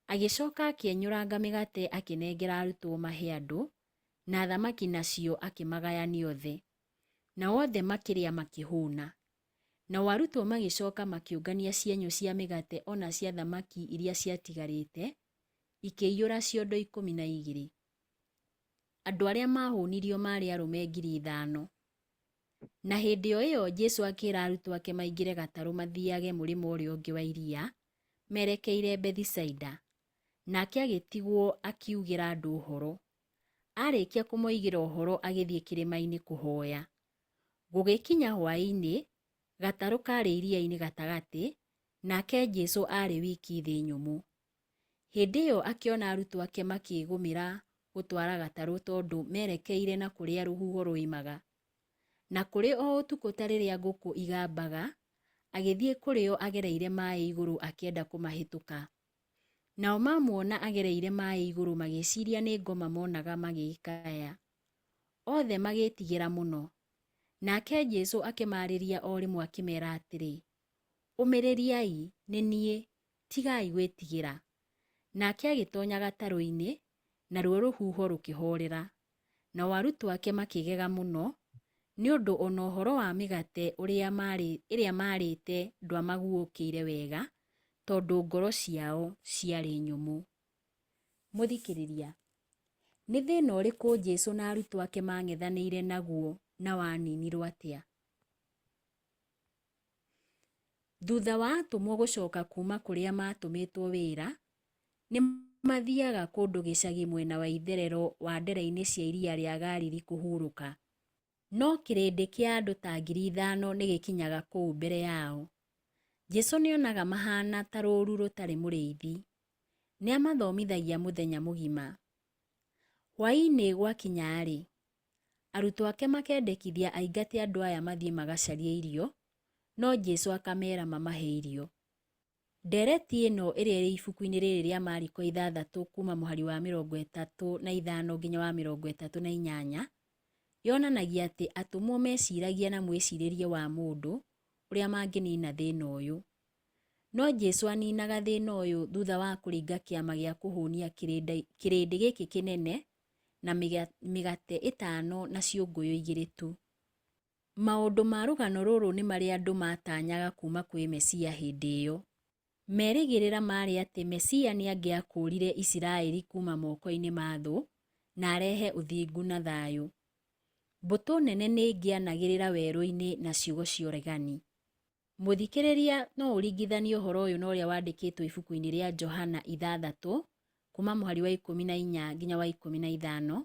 Agĩcoka akĩenyũranga mĩgate akĩnengera arutwo mahe andũ, na thamaki nacio akĩmagayania othe. Na othe makĩrĩa makĩhũna. Nao arutwo magĩcoka makĩũngania cienyũ cia mĩgate ona cia thamaki iria ciatigarĩte, ikĩiyũra ciondo 12. Andũ arĩa mahũnirio maarĩ arũme 5,000. Na hĩndĩ o ĩyo Jesũ akĩra arutwo ake maingĩre gatarũ mathiage mũrĩmo ũrĩa ũngĩ wa iria, merekeire Bethisaida. Nake agĩtigwo akiugĩra andũ ũhoro. Arĩkia kũmoigĩra ũhoro agĩthiĩ kĩrĩma-inĩ kũhoya. Gũgĩkinya hwaĩ-inĩ, gatarũ karĩ iria-inĩ gatagatĩ, nake Jesũ arĩ wiki thĩ nyũmũ. Hĩndĩ ĩyo akĩona arutwo ake makĩĩgũmĩra gũtwara gatarũ tondũ merekeire na kũrĩa rũhuho rũimaga. Na kũrĩ o ũtukũ ta rĩrĩa ngũkũ igambaga, agĩthiĩ kũrĩ o agereire maaĩ igũrũ akĩenda kũmahĩtũka. Nao mamuona agereire maaĩ igũrũ magĩciria nĩ ngoma monaga magĩikaya. Othe magĩĩtigĩra mũno. Nake Jesũ akĩmarĩria o rĩmwe akĩmeera atĩrĩ, ũmĩrĩriai, nĩ niĩ, tigai gwĩtigĩra. Nake agĩtoonya gatarũ-inĩ, naruo rũhuho rũkĩhoorera. Nao arutwo ake makĩgega mũno, nĩ ũndũ ona ũhoro wa mĩgate ĩrĩa maarĩte ndwamaguũkĩire wega, tondũ ngoro ciao ciarĩ nyũmũ. Mũthikĩrĩria, nĩ thĩna ũrĩkũ Jesũ na arutwo ake mang'ethanĩire naguo na waninirwo atĩa? Thutha wa atũmwo gũcoka kuma kũrĩa matũmĩtwo wĩra, nĩ mathiaga kũndũ gĩcagi mwena wa itherero wa ndere-inĩ cia iria rĩa Galili kũhurũka. No kĩrĩndĩ kĩa andũ ta 5,000 nĩ gĩkinyaga kũu mbere yao. Jesũ nĩonaga mahana ta rũũru rũtarĩ mũrĩithi. Nĩ amathomithagia mũthenya mũgima. Hwaĩ-inĩ gwakinya-rĩ, arutwo ake makendekithia aingate andũ aya mathiĩ magacarie irio, no Jesũ akamera mamahe irio. Ndereti ĩno ĩrĩa ĩrĩ ibuku-inĩ rĩrĩ rĩa Mariko 6 kuma mũhari wa 35 nginya wa 38 yonanagia atĩ atũmwo meciragia na mwĩcirĩrie wa mũndũ ũrĩa mangĩnina thĩna ũyũ. No Jesũ aninaga thĩna ũyũ thutha wa kũringa kĩama gĩa kũhũnia kĩrĩndĩ gĩkĩ kĩnene na mĩgate 5 na ciũngũyũ 2 tu. Maũndũ ma rũgano rũrũ nĩ marĩa andũ matanyaga kuma kwĩ Mesia hĩndĩ ĩyo. Merĩgĩrĩra marĩ atĩ Mesia nĩangĩakũrire Isiraeli kuma moko-inĩ ma thũ na arehe ũthingu na thayũ. Mbũtũ nene nĩ ĩngĩanagĩrĩra werũ-inĩ na ciugo cia ũregani. Mũthikĩrĩria no ũringithanie ũhoro ũyũ na ũrĩa wandĩkĩtwo ibuku-inĩ rĩa Johana 6 kuma mũhari wa 14 nginya wa 15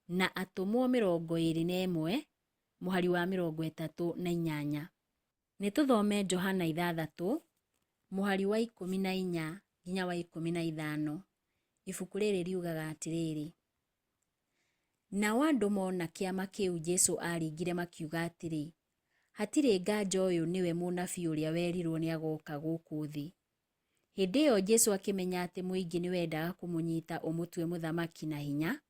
na atũmwo 21 mũhari wa 38. Nĩtũthome Johana 6 mũhari wa 14 nginya wa 15. Ibuku rĩrĩ riugaga atĩrĩrĩ: Nao andũ mona kĩama kĩu Jesũ aringire makiuga atĩrĩ, hatirĩ nganja ũyũ nĩwe mũnabii ũrĩa werirwo nĩagoka gũkũ thĩ. Hĩndĩ ĩyo Jesũ akĩmenya atĩ mũingĩ nĩwendaga kũmũnyita ũmũtue mũthamaki na hinya,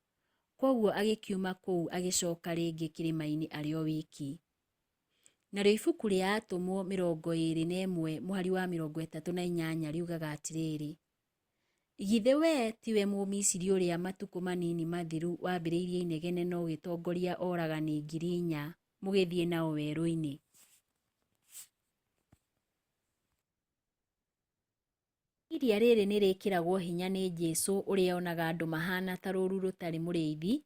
koguo agĩkiuma kũu agĩcoka rĩngĩ kĩrĩma-inĩ arĩ o wiki. Narĩo ibuku rĩa atũmwo 21 mũhari wa 38 riugaga atĩrĩrĩ: Githĩ we tiwe Mũmisiri ũrĩa matukũ manini mathiru wambĩrĩirie inegene na ũgĩtongoria oragani 4,000 mũgĩthiĩ nao werũ-inĩ? Iria rĩrĩ nĩrĩkĩragwo hinya nĩ Jesũ ũrĩa onaga andũ mahana ta rũũru rũtarĩ mũrĩithi,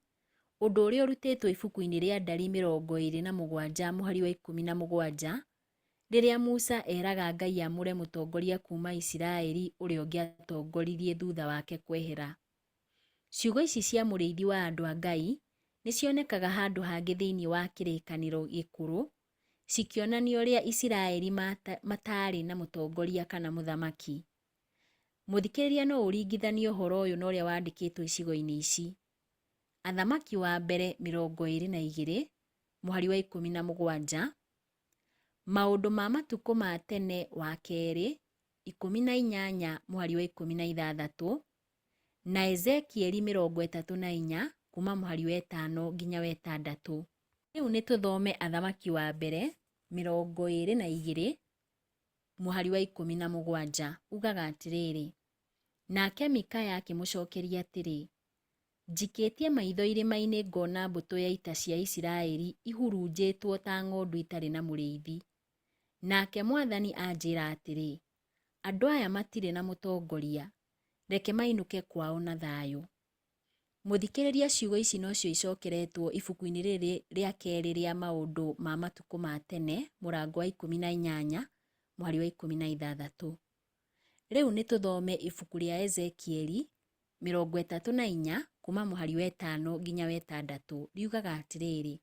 ũndũ ũrĩa ũrutĩtwo ibuku-inĩ rĩa Ndari 27 mũhari wa 17 rĩrĩa Musa eraga Ngai amũre mũtongoria kuma Isiraeli ũrĩa ũngĩatongoririe thutha wake kwehera. Ciugo ici cia mũrĩithi wa andũ a Ngai nĩcionekaga handũ hangĩ thĩinĩ wa kĩrĩkanĩro gĩkũrũ, cikĩonania ũrĩa Isiraeli matarĩ na mũtongoria kana mũthamaki. Mũthikĩrĩria no ũringithanie ũhoro ũyũ na ũrĩa wandĩkĩtwo icigo-inĩ ici. Athamaki wa mbere 22 mũhari wa 17, Maũndũ ma matukũ ma tene wa kerĩ 18 mũhari wa 16, na Ezekieli 34 kuma mũhari wa 5 nginya wa 6. Rĩu nĩtũthome athamaki wa mbere 22 mũhari wa 17 ugaga atĩrĩrĩ: Nake Mikaya akĩmũcokeria atĩrĩ, njikĩtie maitho irĩma-inĩ ngona mbũtũ ya ita cia Isiraeli ihurunjĩtwo ta ng'ondu itarĩ na mũrĩithi. Nake Mwathani anjĩra atĩrĩ, andũ aya matirĩ na mũtongoria, reke mainũke kwao na thayũ. Mũthikĩrĩria, ciugo ici nocio icokeretwo ibuku-inĩ rĩrĩ rĩa kerĩ rĩa maũndũ ma matukũ ma tene mũrango wa 18 mũhari wa 16. Rĩu nĩtũthome ibuku rĩa Ezekieli 34 kuma mũhari wa 5 nginya wa 6 riugaga atĩrĩrĩ: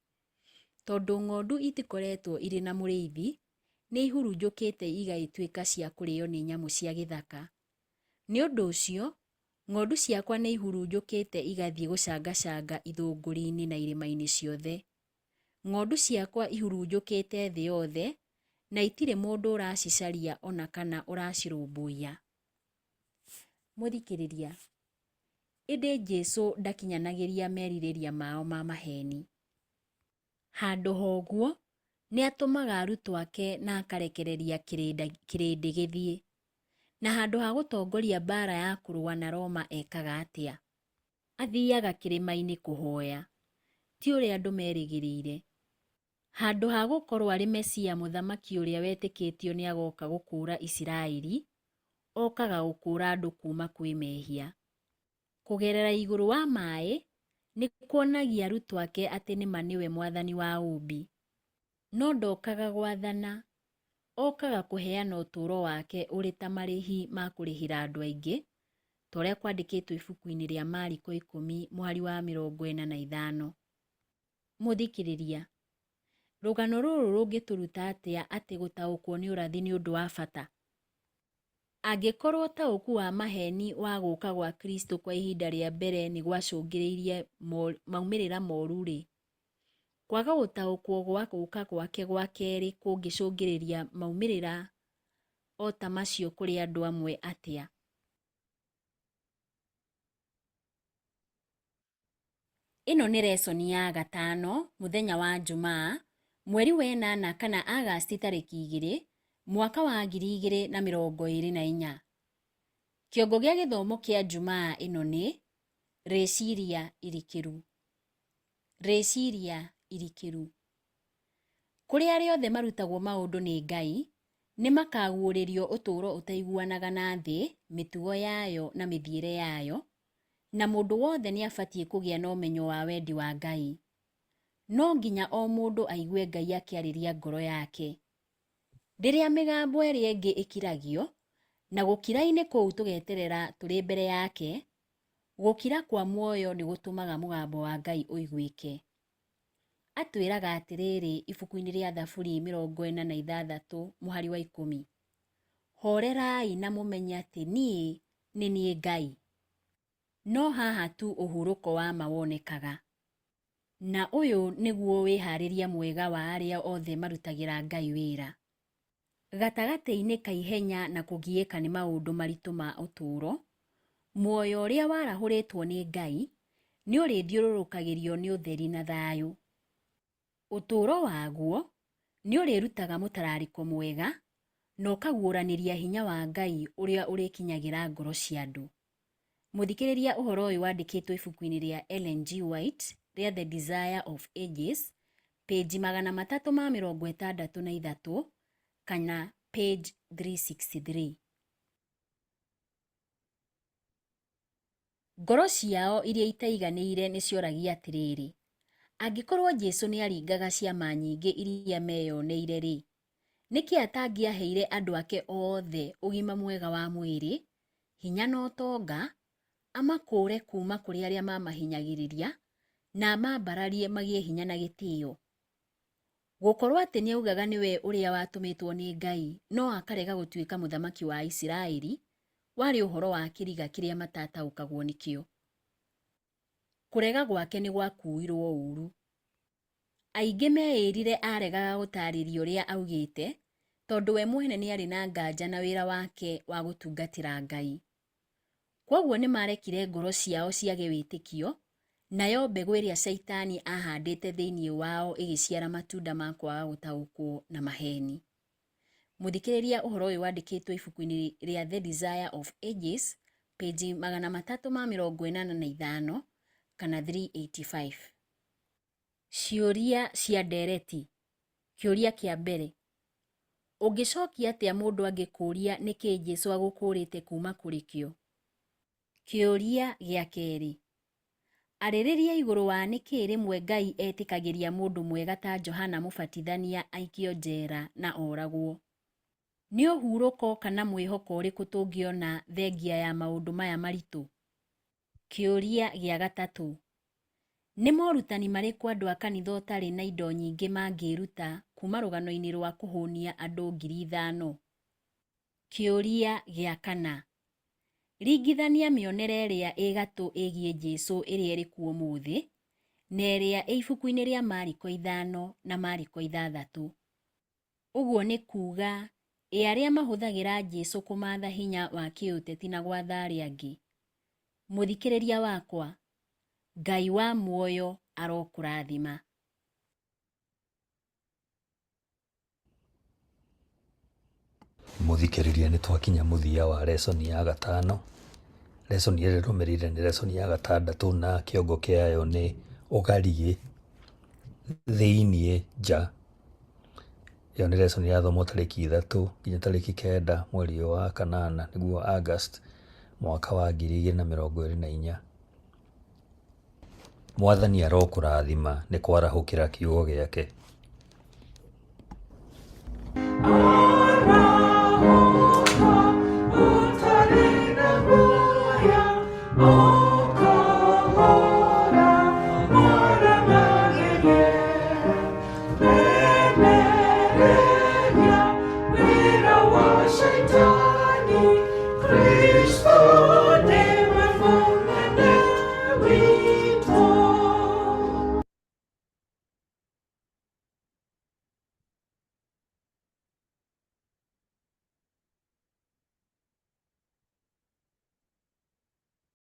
Tondũ ng'ondu itikoretwo irĩ na mũrĩithi, nĩ ihurunjũkĩte igatuĩka cia kũrĩo nĩ nyamũ cia gĩthaka. Nĩ ũndũ ũcio, ng'ondu ciakwa nĩ ihurunjũkĩte igathiĩ gũcangacanga ithũngũri-inĩ na irĩma-inĩ ciothe. Ng'ondu ciakwa ihurunjũkĩte thĩ yothe, na itirĩ mũndũ ũracicaria ona kana ũracirũmbũiya. Mũthikĩrĩria, ĩndĩ Jesũ ndakinyanagĩria merirĩria mao ma maheni. Handũ hoguo, nĩ atũmaga arutwo ake na akarekereria kĩrĩndĩ gĩthiĩ. Na handũ ha gũtongoria mbara ya kũrũa na Roma ekaga atĩa? Athiaga kĩrĩma-inĩ kũhoya, ti ũrĩa andũ merĩgĩrĩire. Handũ ha gũkorwo arĩ Mesia mũthamaki ũrĩa wetĩkĩtio nĩ agoka gũkũũra Isiraeli, okaga gũkũũra andũ kuma kwĩ mehia. Kũgerera igũrũ wa maĩ nĩ kuonagia arutwo ake atĩ nĩma nĩwe Mwathani wa ũmbi. No ndokaga gwathana, okaga kũheana ũtũũro wake ũrĩ ta marĩhi ma kũrĩhĩra andũ aingĩ, ta ũrĩa kwandĩkĩtwo ibuku-inĩ rĩa Mariko 10:45. Mũthikĩrĩria, rũgano rũrũ rũngĩtũruta atĩa atĩ gũtaũkwo nĩ ũrathi nĩ ũndũ wa bata? Angĩkorwo ũtaũku wa maheni wa gũũka gwa Kristo kwa ihinda rĩa mbere nĩ gwacũngĩrĩirie maumĩrĩra moru-rĩ, kwaga gũtaũkwo gwa gũũka gwake gwa kerĩ kũngĩcũngĩrĩria maumĩrĩra o ta macio kũrĩ andũ amwe atĩa? Ĩno nĩ lesoni ya gatano, mũthenya wa Jumaa, mweri wa 8 kana Agasti tarĩki 2, mwaka wa 2024. Kĩongo gĩa gĩthomo kĩa Jumaa ĩno nĩ rĩciria irikĩru. Rĩciria irikĩru. Kũrĩ arĩa othe marutagwo maũndũ nĩ Ngai, nĩ makaguũrĩrio ũtũũro ũtaiguanaga na thĩ, mĩtugo yayo na mĩthiĩre yayo, na mũndũ wothe nĩ abatiĩ kũgĩa na ũmenyo wa wendi wa Ngai. No nginya o mũndũ aigue Ngai akĩarĩria ngoro yake. Rĩrĩa mĩgambo ĩrĩa ĩngĩ ĩkiragio, na gũkira-inĩ kũu tũgeterera tũrĩ mbere yake, gũkira kwa muoyo nĩ gũtũmaga mũgambo wa Ngai ũiguĩke. Atwĩraga atĩrĩrĩ ibuku-inĩ rĩa Thaburi 46:10, horerai na mũmenye atĩ niĩ nĩ niĩ Ngai. No haha tu ũhurũko wa ma wonekaga. Na ũyũ nĩguo wĩharĩria mwega wa arĩa othe marutagĩra Ngai wĩra. Gatagatĩ-inĩ ka ihenya na kũgiĩka nĩ maũndũ maritũ ma ũtũũro, muoyo ũrĩa warahũrĩtwo nĩ Ngai nĩ ũrĩthiũrũrũkagĩrio nĩ ũtheri na thayũ. Ũtũũro waguo nĩ ũrĩrutaga mũtararĩko mwega na ũkaguũranĩria hinya wa Ngai ũrĩa ũrĩkinyagĩra ngoro cia andũ. Mũthikĩrĩria, ũhoro ũyũ wandĩkĩtwo ibuku-inĩ rĩa Ellen G. White rĩa The Desire of Ages, page 363 kana page 363. Ngoro ciao iria itaiganĩire nĩ cioragia atĩrĩrĩ, angĩkorwo Jesũ nĩ aringaga ciama nyingĩ iria meyoneire-rĩ, nĩkĩ atangĩaheire andũ ake othe ũgima mwega wa mwĩrĩ, hinya na ũtonga, amakũũre kuuma kũrĩ arĩa mamahinyagĩrĩria na amambararie magĩe hinya na gĩtĩo? Gũkorwo atĩ nĩ augaga nĩwe ũrĩa watũmĩtwo nĩ Ngai no akarega gũtuĩka mũthamaki wa Isiraeli, warĩ ũhoro wa kĩriga kĩrĩa matataũkagwo nĩkĩo. Kũrega gwake nĩ gwakuirwo ũũru. Aingĩ meĩrire aregaga gũtarĩria ũrĩa augĩte, tondũ we mwene nĩ arĩ na nganja na wĩra wake wa gũtungatĩra Ngai. Kwoguo nĩ marekire ngoro ciao ciage wĩtĩkio, nayo mbegũ ĩrĩa Shaitani ahandĩte thĩinĩ wao ĩgĩciara matunda ma kwaga gũtaũkwo na maheni. Mũthikĩrĩria, ũhoro ũyũ wandĩkĩtwo ibuku-inĩ rĩa The Desire of Ages, page 385 kana 385. Ciũria cia ndereti. Kĩũria kĩa mbere. Ũngĩcokia atĩa mũndũ angĩkũũria nĩkĩ Jesũ agũkũũrĩte kuuma kũrĩ kĩo? Kĩũria gĩa kerĩ. Arĩrĩria igũrũ wa nĩkĩ rĩmwe Ngai etĩkagĩria mũndũ mwega ta Johana Mũbatithania aikio njera na oragwo? Nĩ ũhurũko kana mwĩhoko ũrĩkũ tũngĩona thengia ya maũndũ maya maritũ? Kĩũria gĩa gatatũ. Nĩ morutani marĩkũ andũ a kanitha ũtarĩ na indo nyingĩ mangĩruta kuma rũgano-inĩ rwa kũhũnia andũ 5,000? Kĩũria gĩa kana. Ringithania mĩonere ĩrĩa ĩgatũ ĩgiĩ Jesũ ĩrĩa ĩrĩ kuo ũmũthĩ na ĩrĩa ĩ ibuku-inĩ rĩa Mariko 5 na Mariko 6. Ũguo nĩ kuuga arĩa mahũthagĩra Jesũ kũmatha hinya wa kĩũteti na gwatha arĩa angĩ. Mũthikĩrĩria wakwa, Ngai wa muoyo arokũrathima. Mũthikĩrĩria, nĩ twakinya mũthia wa lesoni ya gatano. Lesoni ĩrĩa ĩrũmĩrĩire nĩ lesoni ya 6 na kĩongo kĩayo nĩ ũgariĩ thĩiniĩ nja. Ĩyo nĩ lesoni yathomwo tarĩki 3 nginya tarĩki 9 mweri wa kanana, nĩguo August mwaka wa 2024. Mwathani arokũrathima nĩ kwarahũkĩra kiugo gĩake.